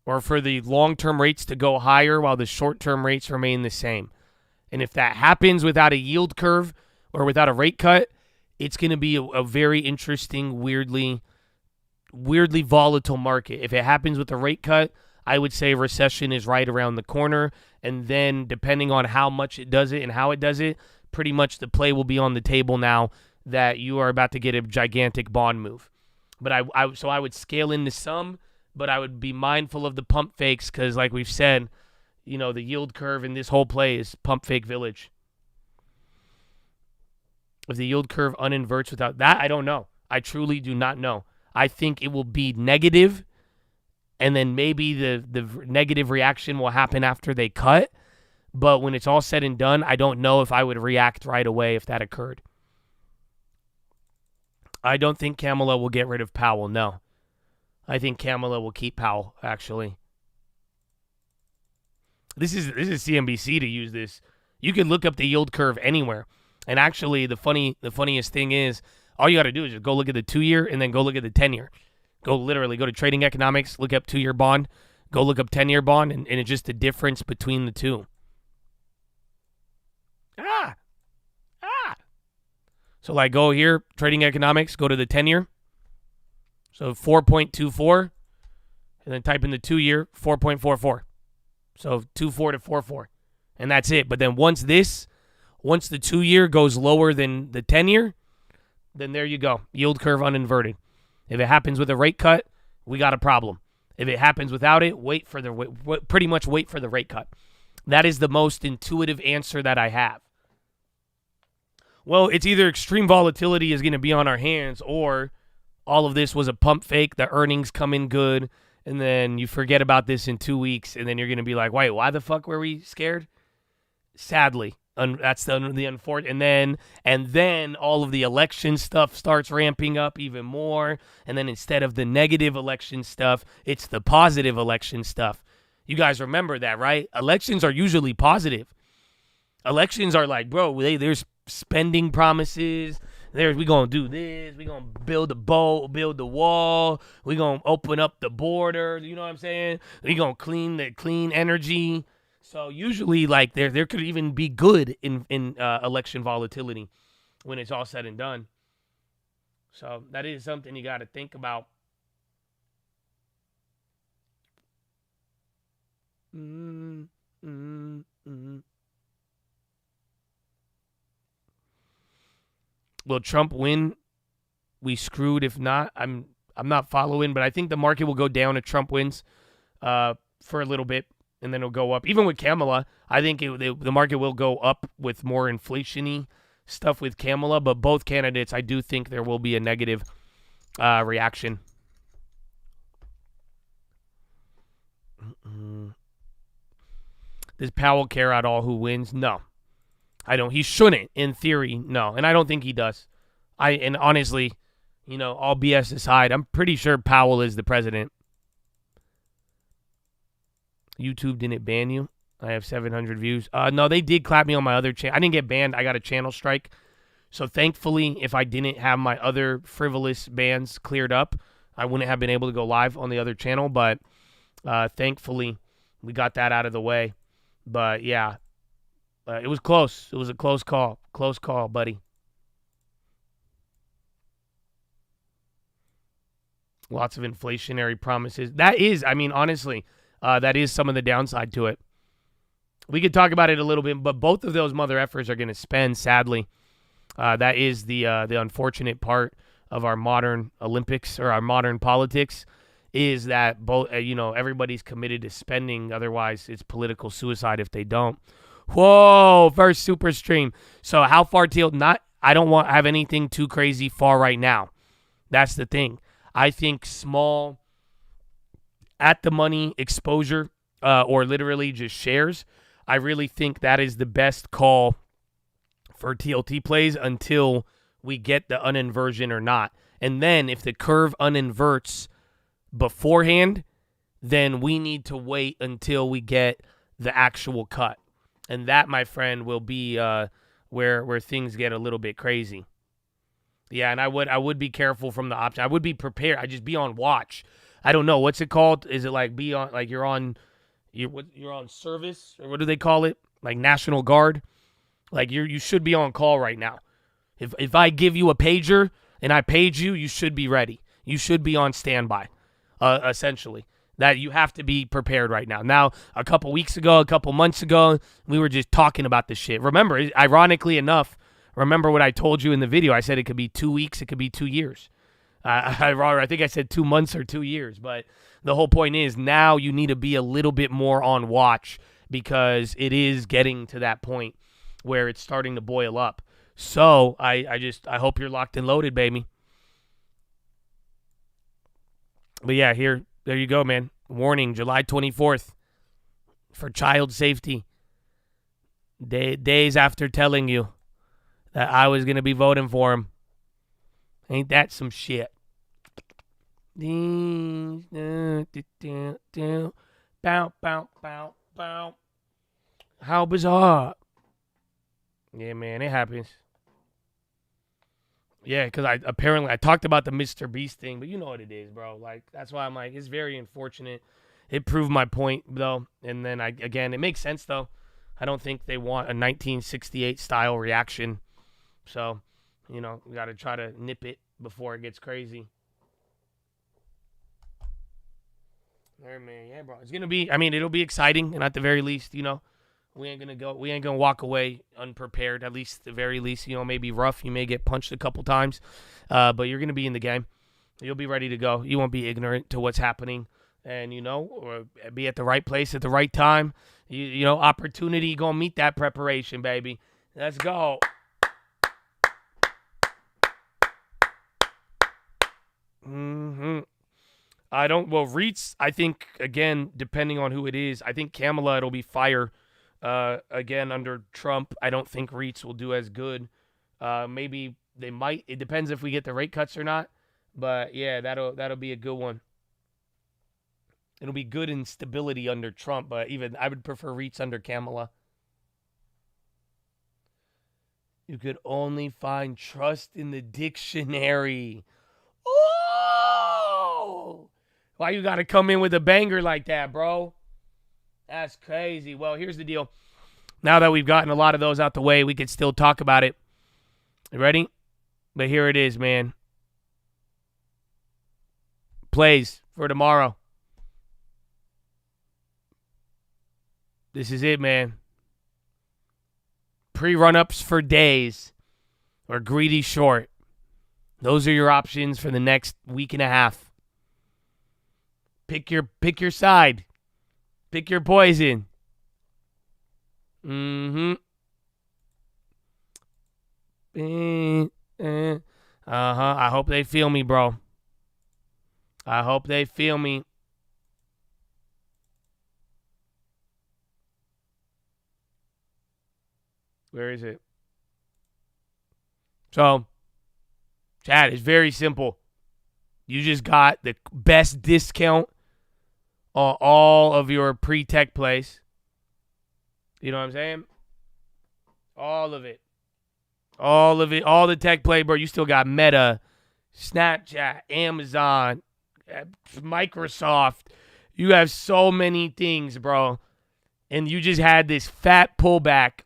or for the long-term rates to go higher while the short-term rates remain the same. And if that happens without a yield curve or without a rate cut, it's going to be a very interesting, weirdly volatile market. If it happens with a rate cut, I would say recession is right around the corner. And then depending on how much it does it and how it does it, pretty much the play will be on the table now that you are about to get a gigantic bond move. But I would scale into some, but I would be mindful of the pump fakes because, like we've said, the yield curve in this whole play is pump fake village. If the yield curve uninverts without that, I don't know. I truly do not know. I think it will be negative, and then maybe the negative reaction will happen after they cut. But when it's all said and done, I don't know if I would react right away if that occurred. I don't think Kamala will get rid of Powell, no. I think Kamala will keep Powell, actually. This is CNBC to use this. You can look up the yield curve anywhere. And actually, the funniest thing is, all you got to do is just go look at the 2-year and then go look at the 10-year. Go to Trading Economics, look up 2-year bond, go look up 10-year bond, and it's just the difference between the two. So like go here, Trading Economics, go to the 10-year. So 4.24, and then type in the 2-year, 4.44. So 24 to 44. And that's it. But then once the 2-year goes lower than the 10-year, then there you go. Yield curve uninverted. If it happens with a rate cut, we got a problem. If it happens without it, pretty much wait for the rate cut. That is the most intuitive answer that I have. Well, it's either extreme volatility is going to be on our hands, or all of this was a pump fake. The earnings come in good, and then you forget about this in 2 weeks, and then you're going to be like, wait, why the fuck were we scared? Sadly. That's the unfortunate. And then all of the election stuff starts ramping up even more. And then instead of the negative election stuff, it's the positive election stuff. You guys remember that, right? Elections are usually positive. Elections are like, bro, there's spending promises. We gonna do this. We gonna build a boat, build the wall. We gonna open up the border. You know what I'm saying? We gonna clean energy. So usually, like there could even be good in election volatility when it's all said and done. So that is something you got to think about. Will Trump win? We screwed. If not, I'm not following, but I think the market will go down if Trump wins for a little bit. And then it'll go up. Even with Kamala, I think the market will go up with more inflation-y stuff with Kamala. But both candidates, I do think there will be a negative reaction. Does Powell care at all who wins? No. I don't. He shouldn't, in theory, no. And I don't think he does. And honestly, all BS aside, I'm pretty sure Powell is the president. YouTube didn't ban you. I have 700 views. No, they did clap me on my other channel. I didn't get banned. I got a channel strike. So thankfully, if I didn't have my other frivolous bans cleared up, I wouldn't have been able to go live on the other channel. But thankfully, we got that out of the way. But yeah, it was close. It was a close call. Close call, buddy. Lots of inflationary promises. That is, honestly, that is some of the downside to it. we could talk about it a little bit, but both of those mother effers are going to spend, sadly. That is the unfortunate part of our modern Olympics or our modern politics, is that both everybody's committed to spending. Otherwise, it's political suicide if they don't. Whoa, first super stream. So how far till? I don't want to have anything too crazy far right now. That's the thing. I think small, at the money exposure, or literally just shares. I really think that is the best call for TLT plays until we get the uninversion or not. And then if the curve uninverts beforehand, then we need to wait until we get the actual cut. And that, my friend, will be where things get a little bit crazy. Yeah, and I would be careful from the option. I would be prepared. I'd just be on watch. I don't know. What's it called? Is it like you're on service, or what do they call it? Like National Guard? Like you should be on call right now. If I give you a pager and I page you, you should be ready. You should be on standby, essentially. That you have to be prepared right now. Now, a couple weeks ago, a couple months ago, we were just talking about this shit. Remember, ironically enough, remember what I told you in the video? I said it could be 2 weeks, it could be 2 years. I think I said 2 months or 2 years. But the whole point is now you need to be a little bit more on watch, because it is getting to that point where it's starting to boil up. So I hope you're locked and loaded, baby. But yeah, there you go, man. Warning, July 24th for child safety. Days after telling you that I was going to be voting for him. Ain't that some shit? Bow, bow, bow, bow. How bizarre. Yeah, man, it happens. Yeah, because I talked about the Mr. Beast thing, but you know what it is, bro. Like, that's why I'm like, it's very unfortunate. It proved my point, though. And then, it makes sense, though. I don't think they want a 1968 style reaction. So, we got to try to nip it before it gets crazy. All right, man. Yeah, bro. It's going to be, it'll be exciting. And at the very least, we ain't gonna walk away unprepared, at least at the very least. Maybe rough. You may get punched a couple times, but you're gonna be in the game. You'll be ready to go. You won't be ignorant to what's happening, and or be at the right place at the right time. Opportunity gonna meet that preparation, baby. Let's go. Reeds, I think, again, depending on who it is, I think Kamala, it'll be fire. Again, under Trump, I don't think REITs will do as good. Maybe they might. It depends if we get the rate cuts or not. But yeah, that'll be a good one. It'll be good in stability under Trump, but even I would prefer REITs under Kamala. You could only find trust in the dictionary. Oh! Why you gotta come in with a banger like that, bro? That's crazy. Well, here's the deal. Now that we've gotten a lot of those out the way, we could still talk about it. You ready? But here it is, man. Plays for tomorrow. This is it, man. Pre-run-ups for days or greedy short. Those are your options for the next week and a half. Pick your side. Pick your poison. I hope they feel me, bro. I hope they feel me. Where is it? So, Chad, it's very simple. You just got the best discount on all of your pre-tech plays. You know what I'm saying? All of it. All the tech play, bro. You still got Meta, Snapchat, Amazon, Microsoft. You have so many things, bro. And you just had this fat pullback.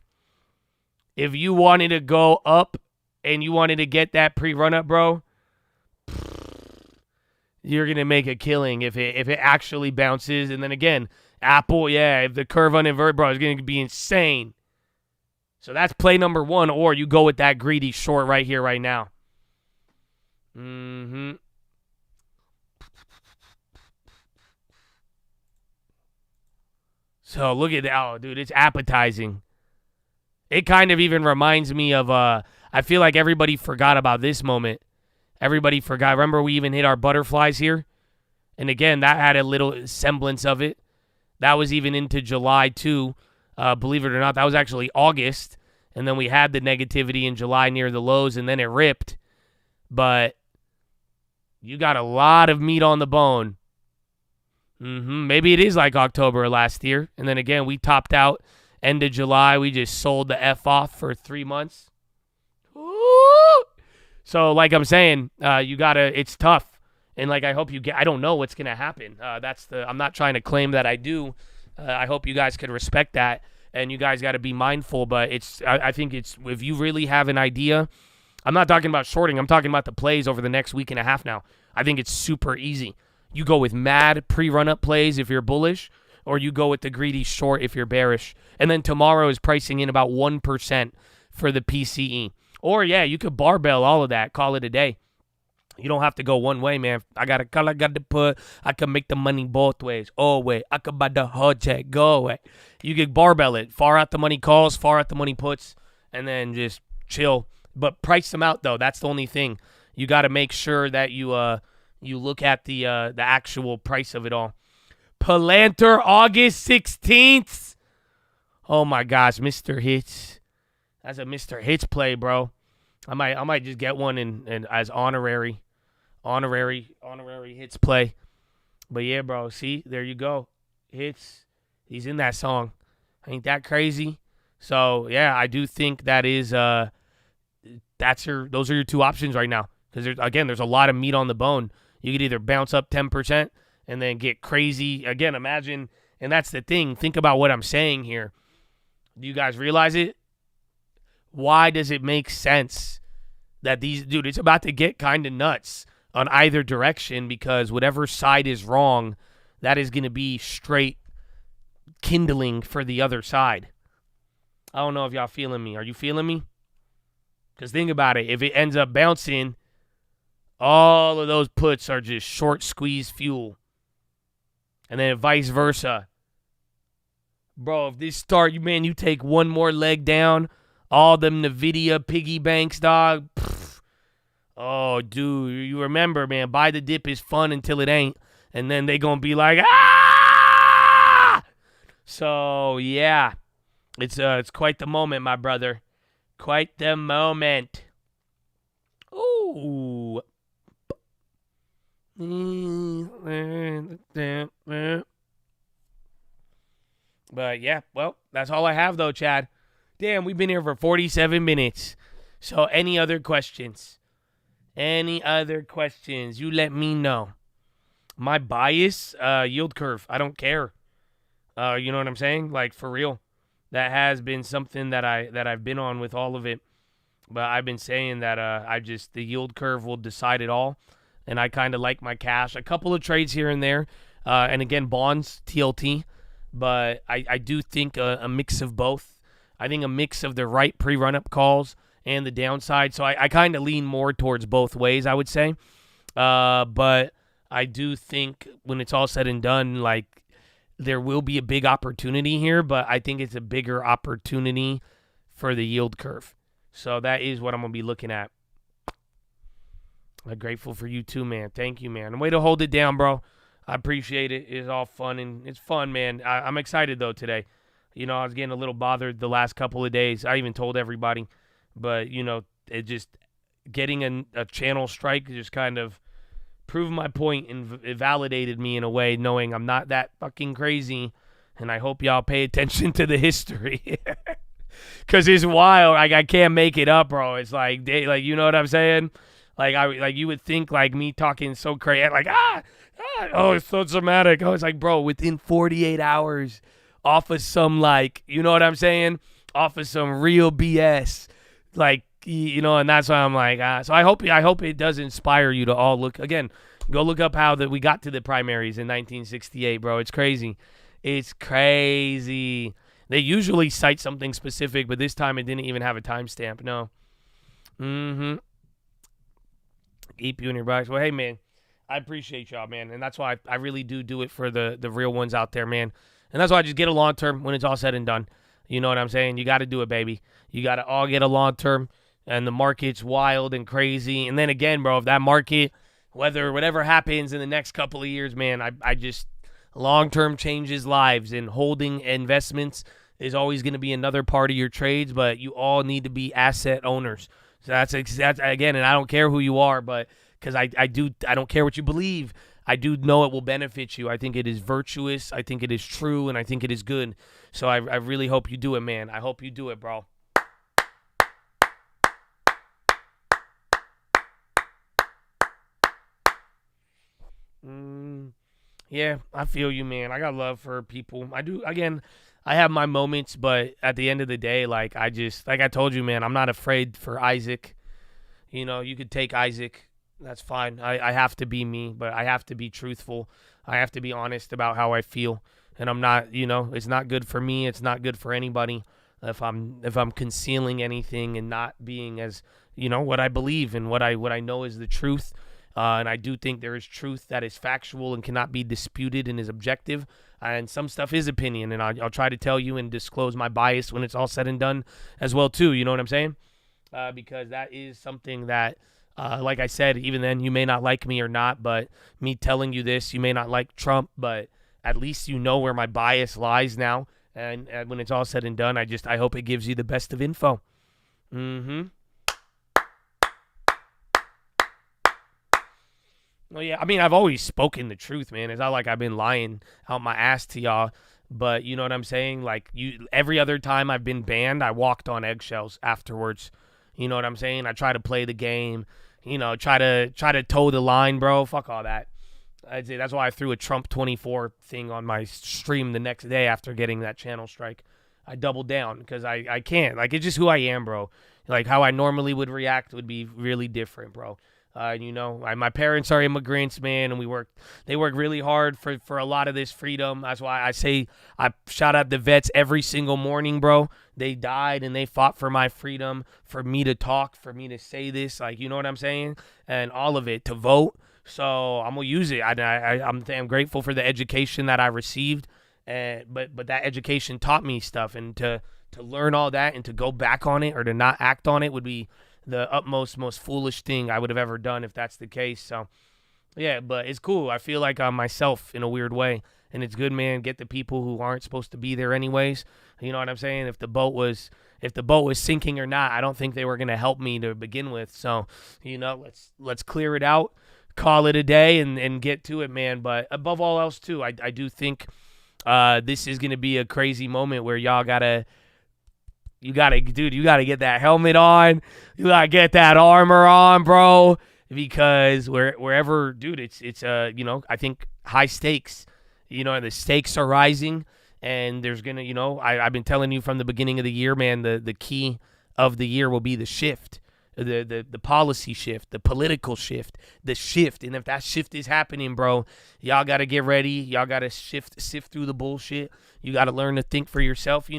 If you wanted to go up and you wanted to get that pre-run up, bro, you're going to make a killing if it actually bounces. And then again, Apple, yeah, if the curve uninverted, bro, it's going to be insane. So that's play number one, or you go with that greedy short right here, right now. So look at that. Oh, dude, it's appetizing. It kind of even reminds me of, I feel like everybody forgot about this moment. Everybody forgot. Remember we even hit our butterflies here? And again, that had a little semblance of it. That was even into July too. Believe it or not, that was actually August. And then we had the negativity in July near the lows, and then it ripped. But you got a lot of meat on the bone. Maybe it is like October last year. And then again, we topped out end of July. We just sold the F off for 3 months. Woo! So like I'm saying, it's tough. And like I hope you get, I don't know what's going to happen. I'm not trying to claim that I do. I hope you guys could respect that. And you guys got to be mindful. But I think it's, if you really have an idea, I'm not talking about shorting. I'm talking about the plays over the next week and a half now. I think it's super easy. You go with mad pre-run-up plays if you're bullish, or you go with the greedy short if you're bearish. And then tomorrow is pricing in about 1% for the PCE. Or, yeah, you could barbell all of that. Call it a day. You don't have to go one way, man. I can make the money both ways. All way. I could buy the hot check. Go away. You could barbell it. Far out the money calls, far out the money puts, and then just chill. But price them out, though. That's the only thing. You got to make sure that you look at the actual price of it all. Palantir, August 16th. Oh, my gosh, Mr. Hits. That's a Mr. Hits play, bro. I might just get one and as honorary hits play. But yeah, bro, see, there you go. Hits. He's in that song. Ain't that crazy? So yeah, I do think that is those are your two options right now. Because there's a lot of meat on the bone. You could either bounce up 10% and then get crazy. Again, imagine, and that's the thing. Think about what I'm saying here. Do you guys realize it? Why does it make sense that it's about to get kind of nuts on either direction, because whatever side is wrong, that is going to be straight kindling for the other side. I don't know if y'all feeling me. Are you feeling me? Because think about it. If it ends up bouncing, all of those puts are just short squeeze fuel. And then vice versa. Bro, if this start, you take one more leg down, all them NVIDIA piggy banks, dog. Pfft. Oh, dude, you remember, man, buy the dip is fun until it ain't. And then they going to be like, ah! So, yeah, it's quite the moment, my brother. Quite the moment. Ooh. But, yeah, well, that's all I have, though, Chad. Damn, we've been here for 47 minutes. So any other questions? Any other questions? You let me know. My bias, yield curve. I don't care. You know what I'm saying? Like, for real. That has been something that I've been on with all of it. But I've been saying that the yield curve will decide it all. And I kind of like my cash. A couple of trades here and there. And again, bonds, TLT. But I do think a mix of both. I think a mix of the right pre-run-up calls and the downside. So I kind of lean more towards both ways, I would say. But I do think when it's all said and done, like, there will be a big opportunity here, but I think it's a bigger opportunity for the yield curve. So that is what I'm going to be looking at. I'm grateful for you too, man. Thank you, man. Way to hold it down, bro. I appreciate it. It's all fun, and it's fun, man. I'm excited, though, today. You know, I was getting a little bothered the last couple of days. I even told everybody. But, you know, it just getting a channel strike just kind of proved my point and it validated me in a way, knowing I'm not that fucking crazy. And I hope y'all pay attention to the history. Because it's wild. Like, I can't make it up, bro. It's like, you know what I'm saying? Like, you would think, like, me talking so crazy, like, oh, it's so dramatic. Oh, it's like, bro, within 48 hours, off of some, like, you know what I'm saying? Off of some real BS. Like, you know, and that's why I'm like, so I hope it does inspire you to all go look up how we got to the primaries in 1968, bro. It's crazy. It's crazy. They usually cite something specific, but this time it didn't even have a timestamp. No. Mm-hmm. Keep you in your box. Well, hey, man, I appreciate y'all, man. And that's why I really do it for the real ones out there, man. And that's why I just get a long term when it's all said and done. You know what I'm saying? You got to do it, baby. You got to all get a long term. And the market's wild and crazy. And then again, bro, if that market, whatever happens in the next couple of years, man, I just long-term changes lives, and holding investments is always going to be another part of your trades, but you all need to be asset owners. So that's again, and I don't care who you are, but because I don't care what you believe. I do know it will benefit you. I think it is virtuous. I think it is true, and I think it is good. So I really hope you do it, man. I hope you do it, bro. Yeah, I feel you, man. I got love for people. I do. Again, I have my moments, but at the end of the day, like I told you, man, I'm not afraid for Isaac. You know, you could take Isaac. That's fine. I have to be me, but I have to be truthful. I have to be honest about how I feel. And I'm not, it's not good for me. It's not good for anybody if I'm concealing anything and not being as, what I believe and what I know is the truth. And I do think there is truth that is factual and cannot be disputed and is objective. And some stuff is opinion, and I'll try to tell you and disclose my bias when it's all said and done as well, too. You know what I'm saying? Because that is something that, like I said, even then, you may not like me or not, but me telling you this, you may not like Trump, but at least you know where my bias lies now. And when it's all said and done, I hope it gives you the best of info. Mm-hmm. Well, yeah, I mean, I've always spoken the truth, man. It's not like I've been lying out my ass to y'all, but you know what I'm saying? Like, every other time I've been banned, I walked on eggshells afterwards. You know what I'm saying? I try to play the game, try to toe the line, bro. Fuck all that. That's why I threw a Trump 24 thing on my stream the next day after getting that channel strike. I doubled down because I can't. Like, it's just who I am, bro. Like, how I normally would react would be really different, bro. My parents are immigrants, man, and they work really hard for a lot of this freedom. That's why I say I shout out the vets every single morning, bro. They died and they fought for my freedom, for me to talk, for me to say this, like, you know what I'm saying? And all of it, to vote. So I'm going to use it. I'm grateful for the education that I received, but that education taught me stuff, and to learn all that and to go back on it or to not act on it would be the utmost, most foolish thing I would have ever done if that's the case. So, yeah, but it's cool. I feel like I'm myself in a weird way, and it's good, man. Get the people who aren't supposed to be there anyways. You know what I'm saying? If the boat was sinking or not, I don't think they were going to help me to begin with. So, let's clear it out, call it a day, and get to it, man. But above all else, too, I do think this is going to be a crazy moment where y'all You gotta get that helmet on. You gotta get that armor on, bro. Because wherever, dude, it's I think high stakes. The stakes are rising, and there's gonna, I've been telling you from the beginning of the year, man. The key of the year will be the shift, the policy shift, the political shift, the shift. And if that shift is happening, bro, y'all gotta get ready. Y'all gotta sift through the bullshit. You gotta learn to think for yourself,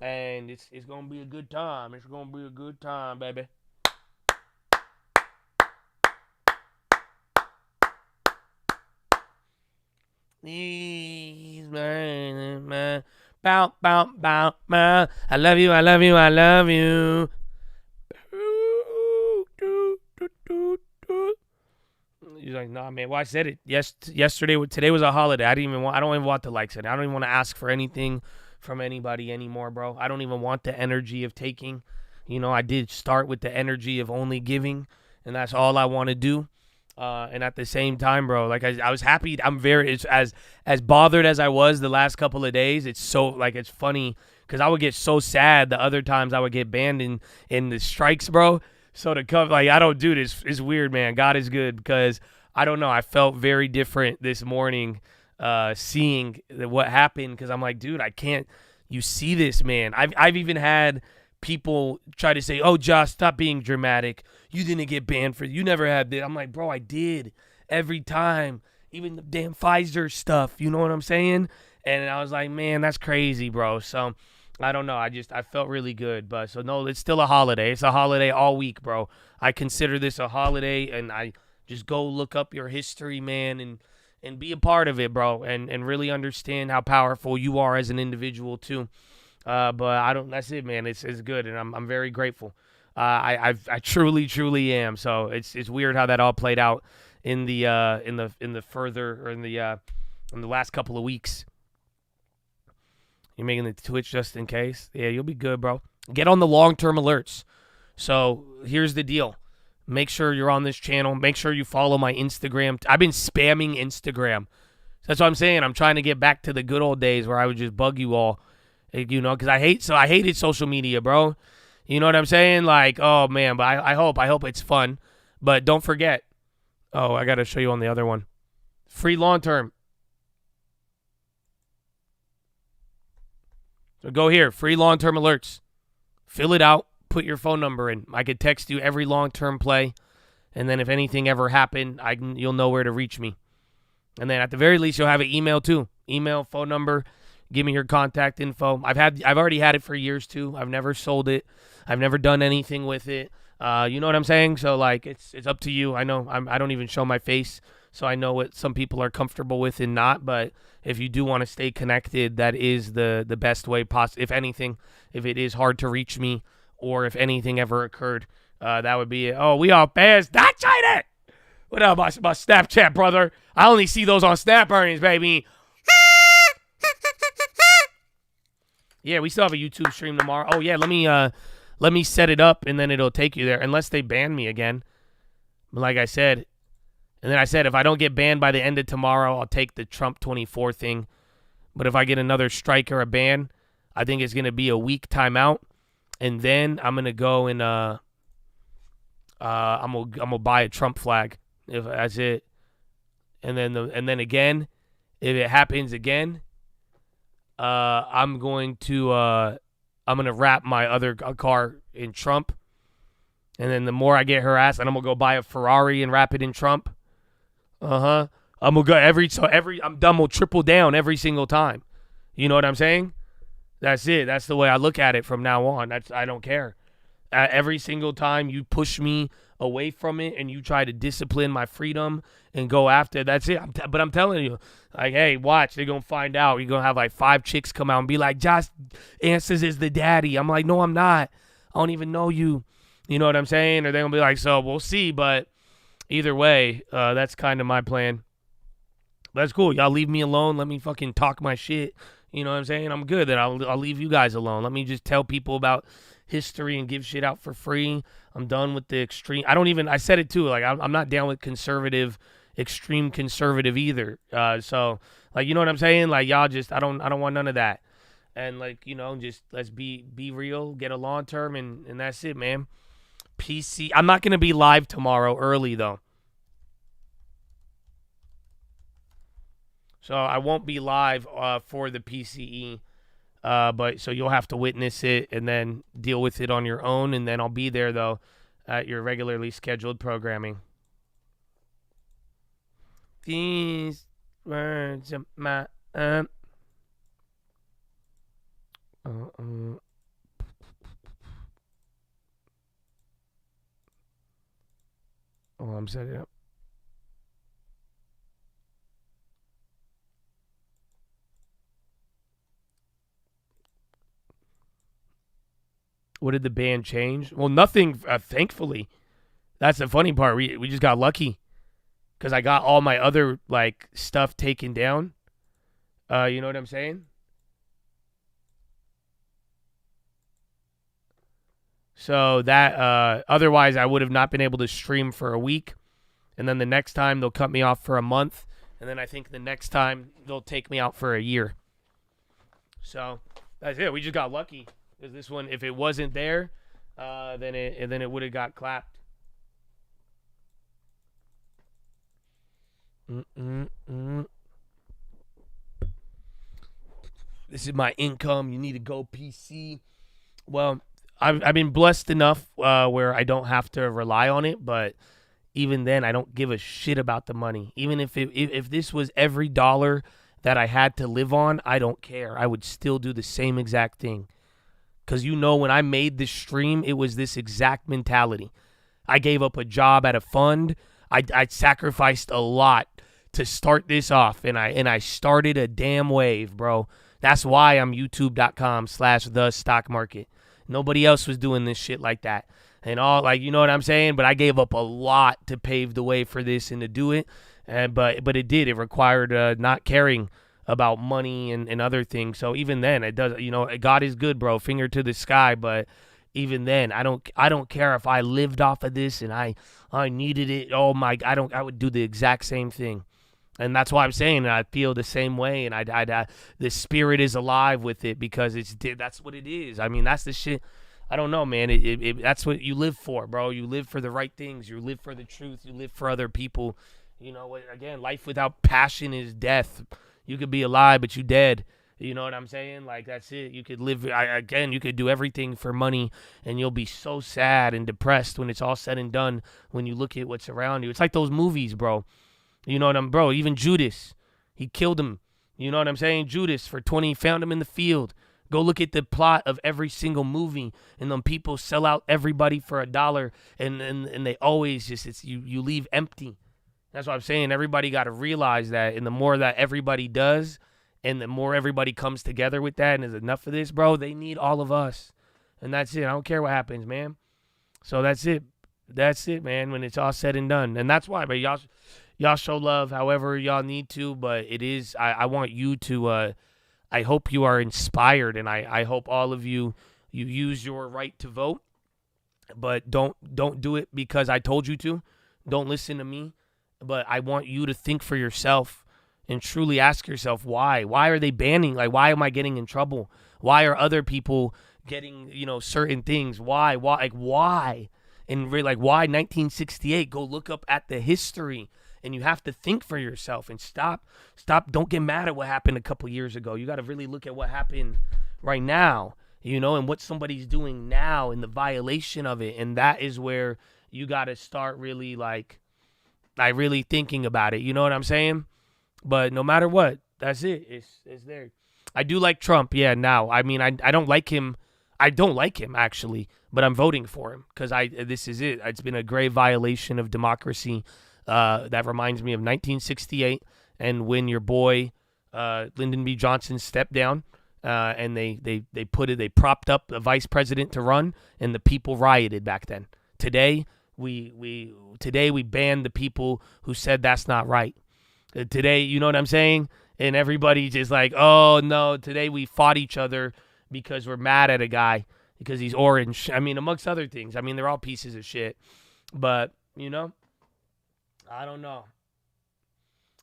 And it's going to be a good time. It's going to be a good time, baby. These man. Bow, bow, bow, bow. I love you, I love you, I love you. He's like, nah, man. Well, I said it yesterday. Today was a holiday. I don't even want the likes. I don't even want to ask for anything from anybody anymore, bro. I don't even want the energy of taking. I did start with the energy of only giving, and that's all I want to do. And at the same time, bro, like I was happy. I'm very as bothered as I was the last couple of days. It's so it's funny because I would get so sad the other times I would get banned in the strikes, bro. So to come I don't do this. It's weird, man. God is good because I don't know. I felt very different this morning. Seeing what happened, because I'm like, dude, I can't. You see this, man. I've even had people try to say, "Oh, Josh, stop being dramatic. You didn't get banned for. You never had this." I'm like, bro, I did every time, even the damn Pfizer stuff. You know what I'm saying? And I was like, man, that's crazy, bro. So I don't know. I felt really good. But so no, it's still a holiday. It's a holiday all week, bro. I consider this a holiday, and I just go look up your history, man, and be a part of it, bro, and really understand how powerful you are as an individual too. But I don't. That's it, man. It's good, and I'm very grateful. I truly am. So it's weird how that all played out in the last couple of weeks. You're making the Twitch just in case. Yeah, you'll be good, bro. Get on the long-term alerts. So here's the deal. Make sure you're on this channel. Make sure you follow my Instagram. I've been spamming Instagram. That's what I'm saying. I'm trying to get back to the good old days where I would just bug you all, because I hated social media, bro. You know what I'm saying? Like, oh man, but I hope it's fun. But don't forget. Oh, I gotta show you on the other one. Free long term. So go here, free long-term alerts. Fill it out, put your phone number in. I could text you every long-term play, and then if anything ever happened, you'll know where to reach me. And then at the very least, you'll have an email too. Email, phone number, give me your contact info. I've already had it for years too. I've never sold it. I've never done anything with it. You know what I'm saying? So like, it's up to you. I know I don't even show my face, so I know what some people are comfortable with and not. But if you do want to stay connected, that is the best way possible. If anything, if it is hard to reach me, or if anything ever occurred, that would be it. Oh, we all fast. Not China. What up, my Snapchat brother? I only see those on Snap earnings, baby. Yeah, we still have a YouTube stream tomorrow. Oh yeah, let me set it up, and then it'll take you there, unless they ban me again. Like I said. And then I said, if I don't get banned by the end of tomorrow, I'll take the Trump 24 thing. But if I get another strike or a ban, I think it's going to be a week timeout. And then I'm going to go and I'm gonna buy a Trump flag. If that's it. And then again, if it happens again, I'm going to wrap my other car in Trump. And then the more I get harassed, and I'm going to go buy a Ferrari and wrap it in Trump. I'm gonna go I'm done. We'll triple down every single time. You know what I'm saying? That's it. That's the way I look at it from now on. I don't care. Every single time you push me away from it and you try to discipline my freedom and go after, that's it. But I'm telling you, like, hey, watch. They're gonna find out. You're gonna have like 5 chicks come out and be like, Josh Answers is the daddy. I'm like, no, I'm not. I don't even know you. You know what I'm saying? Or they're gonna be like, so we'll see. But either way, that's kind of my plan. That's cool. Y'all leave me alone. Let me fucking talk my shit. You know what I'm saying? I'm good. Then I'll leave you guys alone. Let me just tell people about history and give shit out for free. I'm done with the extreme. I said it too. Like, I'm not down with extreme conservative either. So like, you know what I'm saying? Like, y'all just, I don't want none of that. And like, just let's be real, get a long term, and that's it, man. PC. I'm not going to be live tomorrow early, though. So I won't be live for the PCE. But so you'll have to witness it and then deal with it on your own. And then I'll be there, though, at your regularly scheduled programming. These words of my... Oh, I'm setting up. What did the ban change? Well, nothing, thankfully. That's the funny part. We just got lucky because I got all my other like stuff taken down. You know what I'm saying? So that otherwise I would have not been able to stream for a week. And then the next time they'll cut me off for a month. And then I think the next time they'll take me out for a year. So that's it. We just got lucky. Because this one, if it wasn't there, then it would have got clapped. This is my income. You need to go PC. Well, I've been blessed enough where I don't have to rely on it, but even then, I don't give a shit about the money. Even if this was every dollar that I had to live on, I don't care. I would still do the same exact thing. Because when I made this stream, it was this exact mentality. I gave up a job at a fund. I sacrificed a lot to start this off, and I started a damn wave, bro. That's why I'm youtube.com/the stock market. Nobody else was doing this shit like that. And all, like, you know what I'm saying? But I gave up a lot to pave the way for this and to do it. But it did. It required not caring about money and other things. So even then, it does. God is good, bro. Finger to the sky. But even then, I don't care if I lived off of this and I needed it. Oh my, I would do the exact same thing. And that's why I'm saying I feel the same way, and the spirit is alive with it because that's what it is. I mean, that's the shit. I don't know, man. That's what you live for, bro. You live for the right things. You live for the truth. You live for other people. Again, life without passion is death. You could be alive, but you dead. You know what I'm saying? Like, that's it. You could live, you could do everything for money, and you'll be so sad and depressed when it's all said and done when you look at what's around you. It's like those movies, bro. You know what bro? Even Judas, he killed him. You know what I'm saying? Judas for 20, found him in the field. Go look at the plot of every single movie, and them people sell out everybody for $1, and they always just you leave empty. That's what I'm saying. Everybody got to realize that, and the more that everybody does, and the more everybody comes together with that, and there's enough of this, bro. They need all of us, and that's it. I don't care what happens, man. So that's it. That's it, man. When it's all said and done, and that's why, but y'all show love however y'all need to, but it is, I want you to, I hope you are inspired, and I hope all of you use your right to vote, but don't do it because I told you to. Don't listen to me, but I want you to think for yourself and truly ask yourself why. Why are they banning? Like, why am I getting in trouble? Why are other people getting, certain things? Why? Like, why? And why 1968? Go look up at the history. And you have to think for yourself and stop. Don't get mad at what happened a couple years ago. You got to really look at what happened right now, and what somebody's doing now and the violation of it. And that is where you got to start really really thinking about it. You know what I'm saying? But no matter what, that's it. It's there. I do like Trump. Yeah. Now, I mean, I don't like him. I don't like him actually, but I'm voting for him because this is it. It's been a grave violation of democracy. That reminds me of 1968 and when your boy Lyndon B. Johnson stepped down and they propped up a vice president to run, and the people rioted back then. Today we ban the people who said that's not right. Today, you know what I'm saying? And everybody just like, oh no, today we fought each other because we're mad at a guy because he's orange. I mean, amongst other things. I mean, they're all pieces of shit. But, I don't know.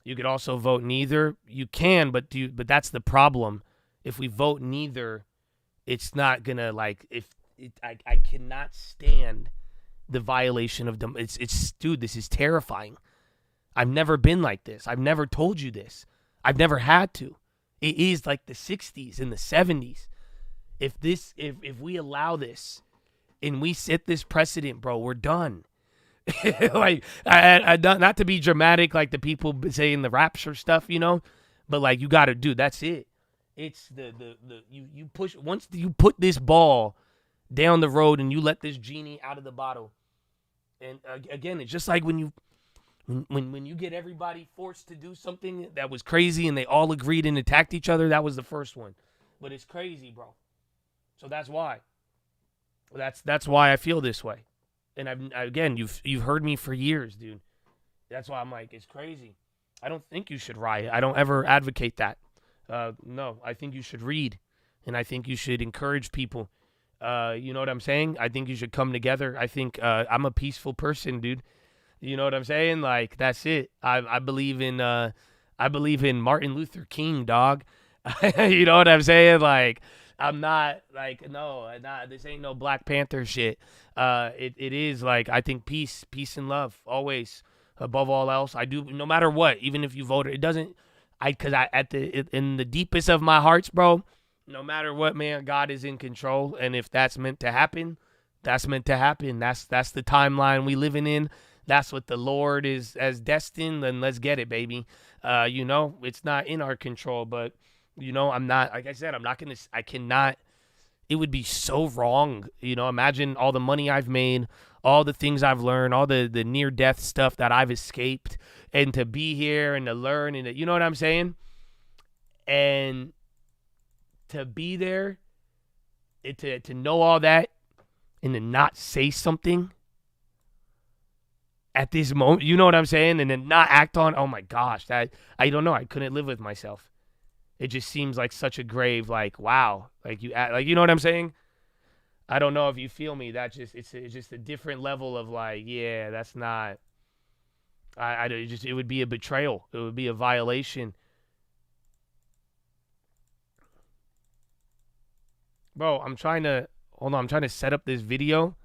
You could also vote neither. You can, but that's the problem. If we vote neither, it's not gonna I cannot stand the violation of them. Dude, this is terrifying. I've never been like this. I've never told you this. I've never had to. It is like the 60s and the 70s. If we allow this and we set this precedent, bro, we're done. I not to be dramatic like the people saying the rapture stuff, but you got to do. That's it. It's you push once you put this ball down the road and you let this genie out of the bottle. And again, it's just like when you get everybody forced to do something that was crazy and they all agreed and attacked each other. That was the first one, but it's crazy, bro. So that's why. That's why I feel this way. And you've heard me for years, dude. That's why I'm like, it's crazy. I don't think you should riot. I don't ever advocate that. No, I think you should read, and I think you should encourage people. You know what I'm saying? I think you should come together. I think I'm a peaceful person, dude. You know what I'm saying? Like, that's it. I believe in Martin Luther King, dog. You know what I'm saying? Like, I'm not this ain't no Black Panther shit. It is I think peace and love always above all else. I do, no matter what, even if you voted, it doesn't, in the deepest of my hearts, bro, no matter what, man, God is in control. And if that's meant to happen, that's meant to happen. That's the timeline we living in. that's what the Lord is as destined, then let's get it, baby. It's not in our control, but I'm not, like I said, I cannot, it would be so wrong. Imagine all the money I've made, all the things I've learned, all the near death stuff that I've escaped, and to be here and to learn, and you know what I'm saying? And to be there, to know all that, and to not say something at this moment, you know what I'm saying? And then not act on, oh my gosh, that, I don't know, I couldn't live with myself. It just seems like such a grave, like, wow, like you know what I'm saying? I don't know if you feel me. That just, it's just a different level of like, yeah, that's not, it would be a betrayal. It would be a violation. Bro, I'm trying to set up this video.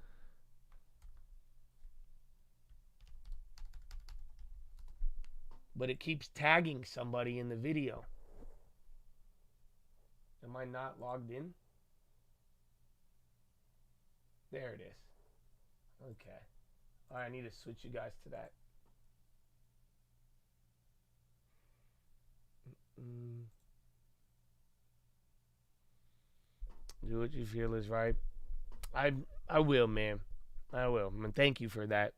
But it keeps tagging somebody in the video. Am I not logged in? There it is. Okay. All right, I need to switch you guys to that. Do what you feel is right. I will, man. I will. I mean, thank you for that.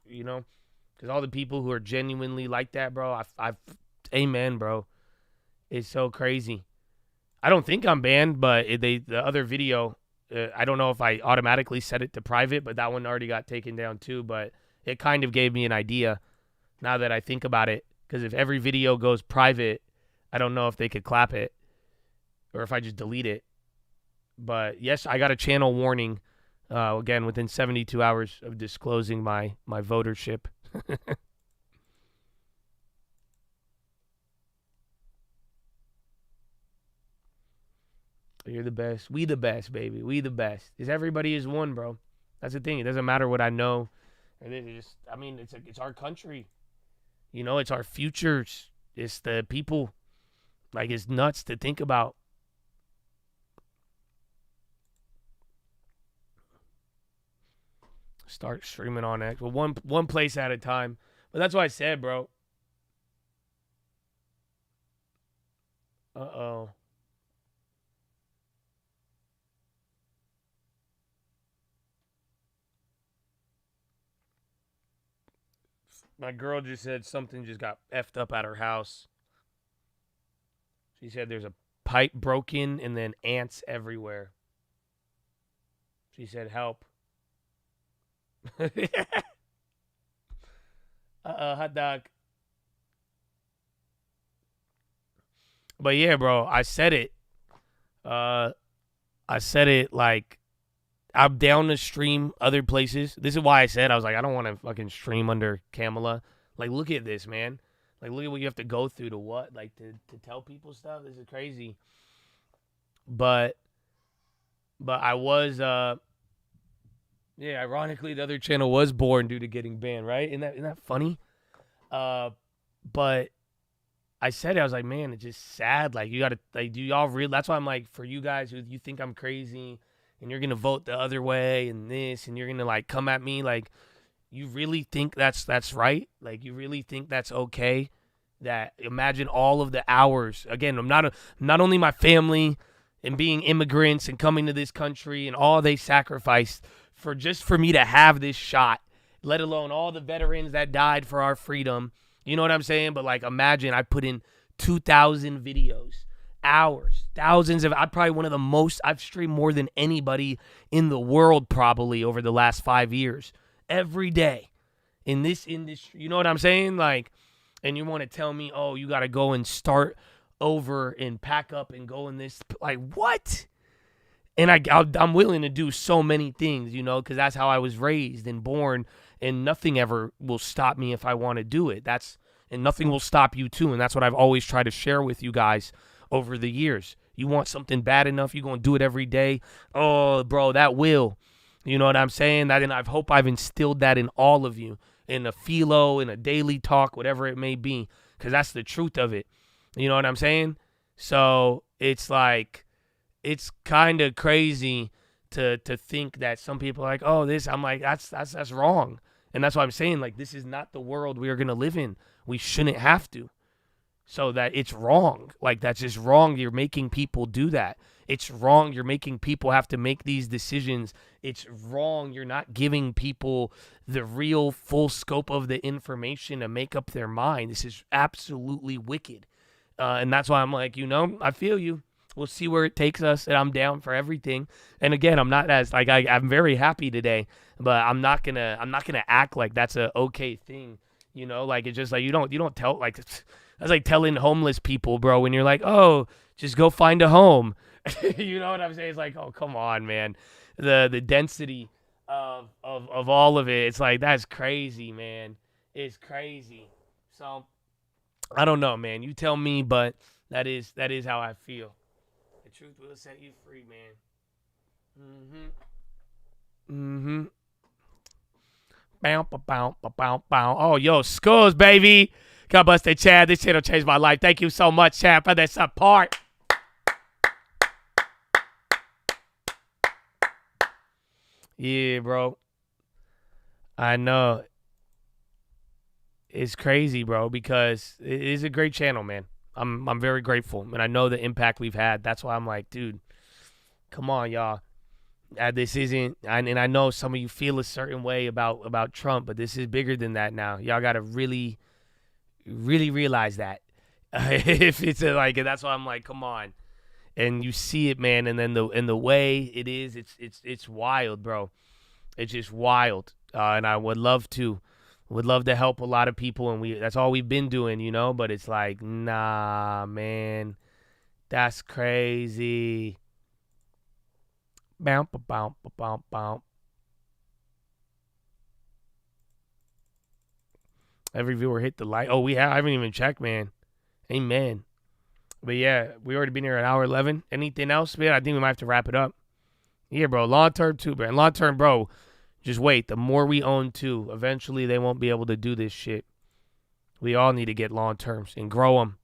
Because all the people who are genuinely like that, bro, I've amen, bro. It's so crazy. I don't think I'm banned, but the other video, I don't know if I automatically set it to private, but that one already got taken down too. But it kind of gave me an idea now that I think about it. Because if every video goes private, I don't know if they could clap it or if I just delete it. But yes, I got a channel warning, again, within 72 hours of disclosing my votership. You're the best. We the best, baby. We the best. Is everybody is one, bro. That's the thing. It doesn't matter what I know. It's our country. It's our futures. It's the people. Like, it's nuts to think about. Start streaming on X. Well, one place at a time. But that's what I said, bro. Uh-oh. My girl just said something just got effed up at her house. She said there's a pipe broken and then ants everywhere. She said, help. Hot dog. But yeah, bro, I said it. I said it like I'm down to stream other places. This is why I said I was like, I don't want to fucking stream under Kamala. Like, look at this, man. Like, look at what you have to go through to what? Like, to tell people stuff? This is crazy. But I was yeah, ironically, the other channel was born due to getting banned, right? Isn't that funny? But I said it. I was like, man, it's just sad. Like, you got to, like, do y'all real? That's why I'm like, for you guys who you think I'm crazy and you're going to vote the other way and this, and you're going to, like, come at me, like, you really think that's right? Like, you really think that's okay? That, imagine all of the hours. Again, I'm not only my family and being immigrants and coming to this country and all they sacrificed for me to have this shot, let alone all the veterans that died for our freedom. You know what I'm saying? But, like, imagine I put in 2,000 videos, hours, thousands of, I'm probably one of the most, I've streamed more than anybody in the world probably over the last 5 years. Every day in this industry. You know what I'm saying? Like, and you want to tell me, oh, you got to go and start over and pack up and go in this, like, what? And I'm willing to do so many things, because that's how I was raised and born, and nothing ever will stop me if I want to do it. And nothing will stop you too, and that's what I've always tried to share with you guys over the years. You want something bad enough, you're going to do it every day. Oh, bro, that will. You know what I'm saying? And I hope I've instilled that in all of you, in a philo, in a daily talk, whatever it may be, because that's the truth of it. You know what I'm saying? So it's like, it's kind of crazy to think that some people are like, oh, this, I'm like, that's wrong. And that's why I'm saying, like, this is not the world we are going to live in. We shouldn't have to. So that it's wrong. Like, that's just wrong. You're making people do that. It's wrong. You're making people have to make these decisions. It's wrong. You're not giving people the real full scope of the information to make up their mind. This is absolutely wicked. And that's why I'm like, I feel you. We'll see where it takes us, and I'm down for everything. And again, I'm not as like I'm very happy today, but I'm not gonna act like that's a okay thing. Like it's just like you don't tell like that's like telling homeless people, bro, when you're like, oh, just go find a home. You know what I'm saying? It's like, oh, come on, man. The density of all of it, it's like that's crazy, man. It's crazy. So I don't know, man. You tell me, but that is how I feel. The truth will set you free, man. Bow, bow, bow, bow, bow. Oh, yo, skulls, baby. God bless the Chad. This shit'll change my life. Thank you so much, Chad, for that support. Yeah, bro. I know. It's crazy, bro, because it is a great channel, man. I'm very grateful, and I know the impact we've had. That's why I'm like, dude, come on, y'all. This isn't, and I know some of you feel a certain way about Trump, but this is bigger than that now. Y'all got to really, really realize that. If it's like, that's why I'm like, come on. And you see it, man, and then the way it is, it's wild, bro. It's just wild, and I would love to help a lot of people, and that's all we've been doing, but it's like, nah, man, that's crazy. Bow, bow, bow, bow, bow. Every viewer hit the like. Oh, I haven't even checked, man. Amen. But yeah, we already been here at hour 11. Anything else, man? I think we might have to wrap it up. Yeah, bro. Long term too, man. Long term, bro. Just wait. The more we own too, eventually they won't be able to do this shit. We all need to get long terms and grow them,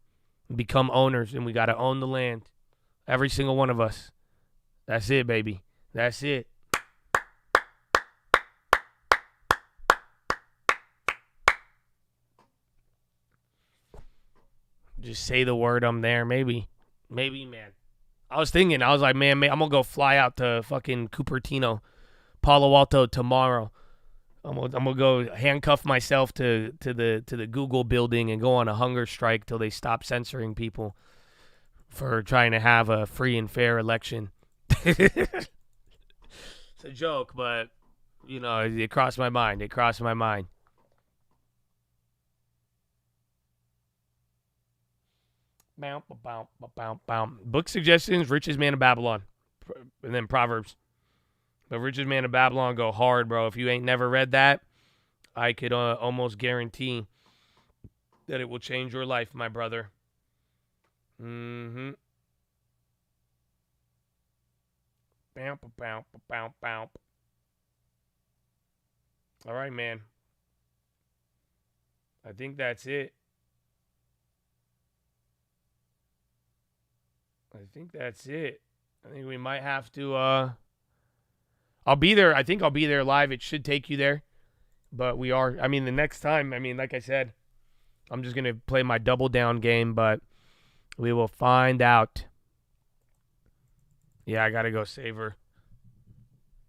and become owners, and we got to own the land. Every single one of us. That's it, baby. That's it. Just say the word, I'm there. Maybe, man. I was like, man, I'm going to go fly out to fucking Cupertino, Palo Alto tomorrow. I'm gonna go handcuff myself to the Google building and go on a hunger strike till they stop censoring people for trying to have a free and fair election. It's a joke, but it crossed my mind. Book suggestions: Richest Man of Babylon, and then Proverbs. The Richest Man of Babylon go hard, bro. If you ain't never read that, I could almost guarantee that it will change your life, my brother. Bow, bow, bow, bow, bow. All right, man. I think that's it. I think we might have to I'll be there. I think I'll be there live. It should take you there. But the next time, like I said, I'm just going to play my double down game, but we will find out. Yeah, I got to go save her.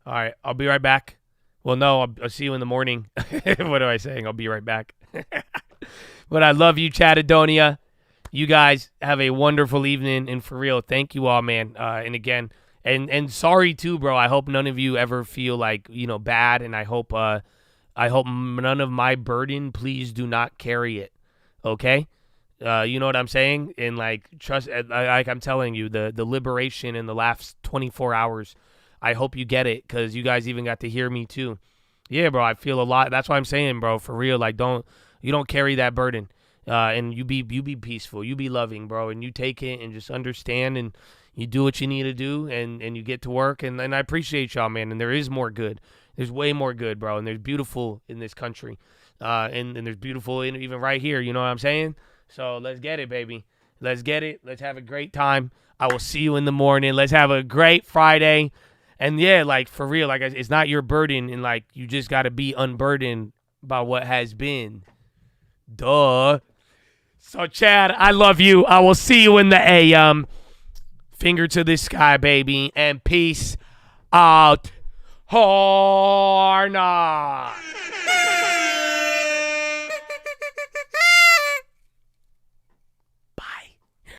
All right, I'll be right back. Well, no, I'll see you in the morning. What am I saying? I'll be right back. But I love you, Chattadonia. You guys have a wonderful evening, and for real, thank you all, man. And again, and sorry too, bro. I hope none of you ever feel like bad, and I hope none of my burden. Please do not carry it. Okay, you know what I'm saying? And trust, like I'm telling you, the liberation in the last 24 hours. I hope you get it, because you guys even got to hear me too. Yeah, bro. I feel a lot. That's why I'm saying, bro. For real, you don't carry that burden. And you be peaceful, you be loving, bro, and you take it and just understand, and you do what you need to do, and you get to work, and I appreciate y'all, man. And there is more good. There's way more good, bro, and there's beautiful in this country, and there's beautiful even right here. You know what I'm saying? So let's get it, baby. Let's get it. Let's have a great time. I will see you in the morning. Let's have a great Friday. And yeah, for real, it's not your burden, and you just got to be unburdened by what has been. Duh. So, Chad, I love you. I will see you in the AM. Finger to the sky, baby, and peace out. Horna.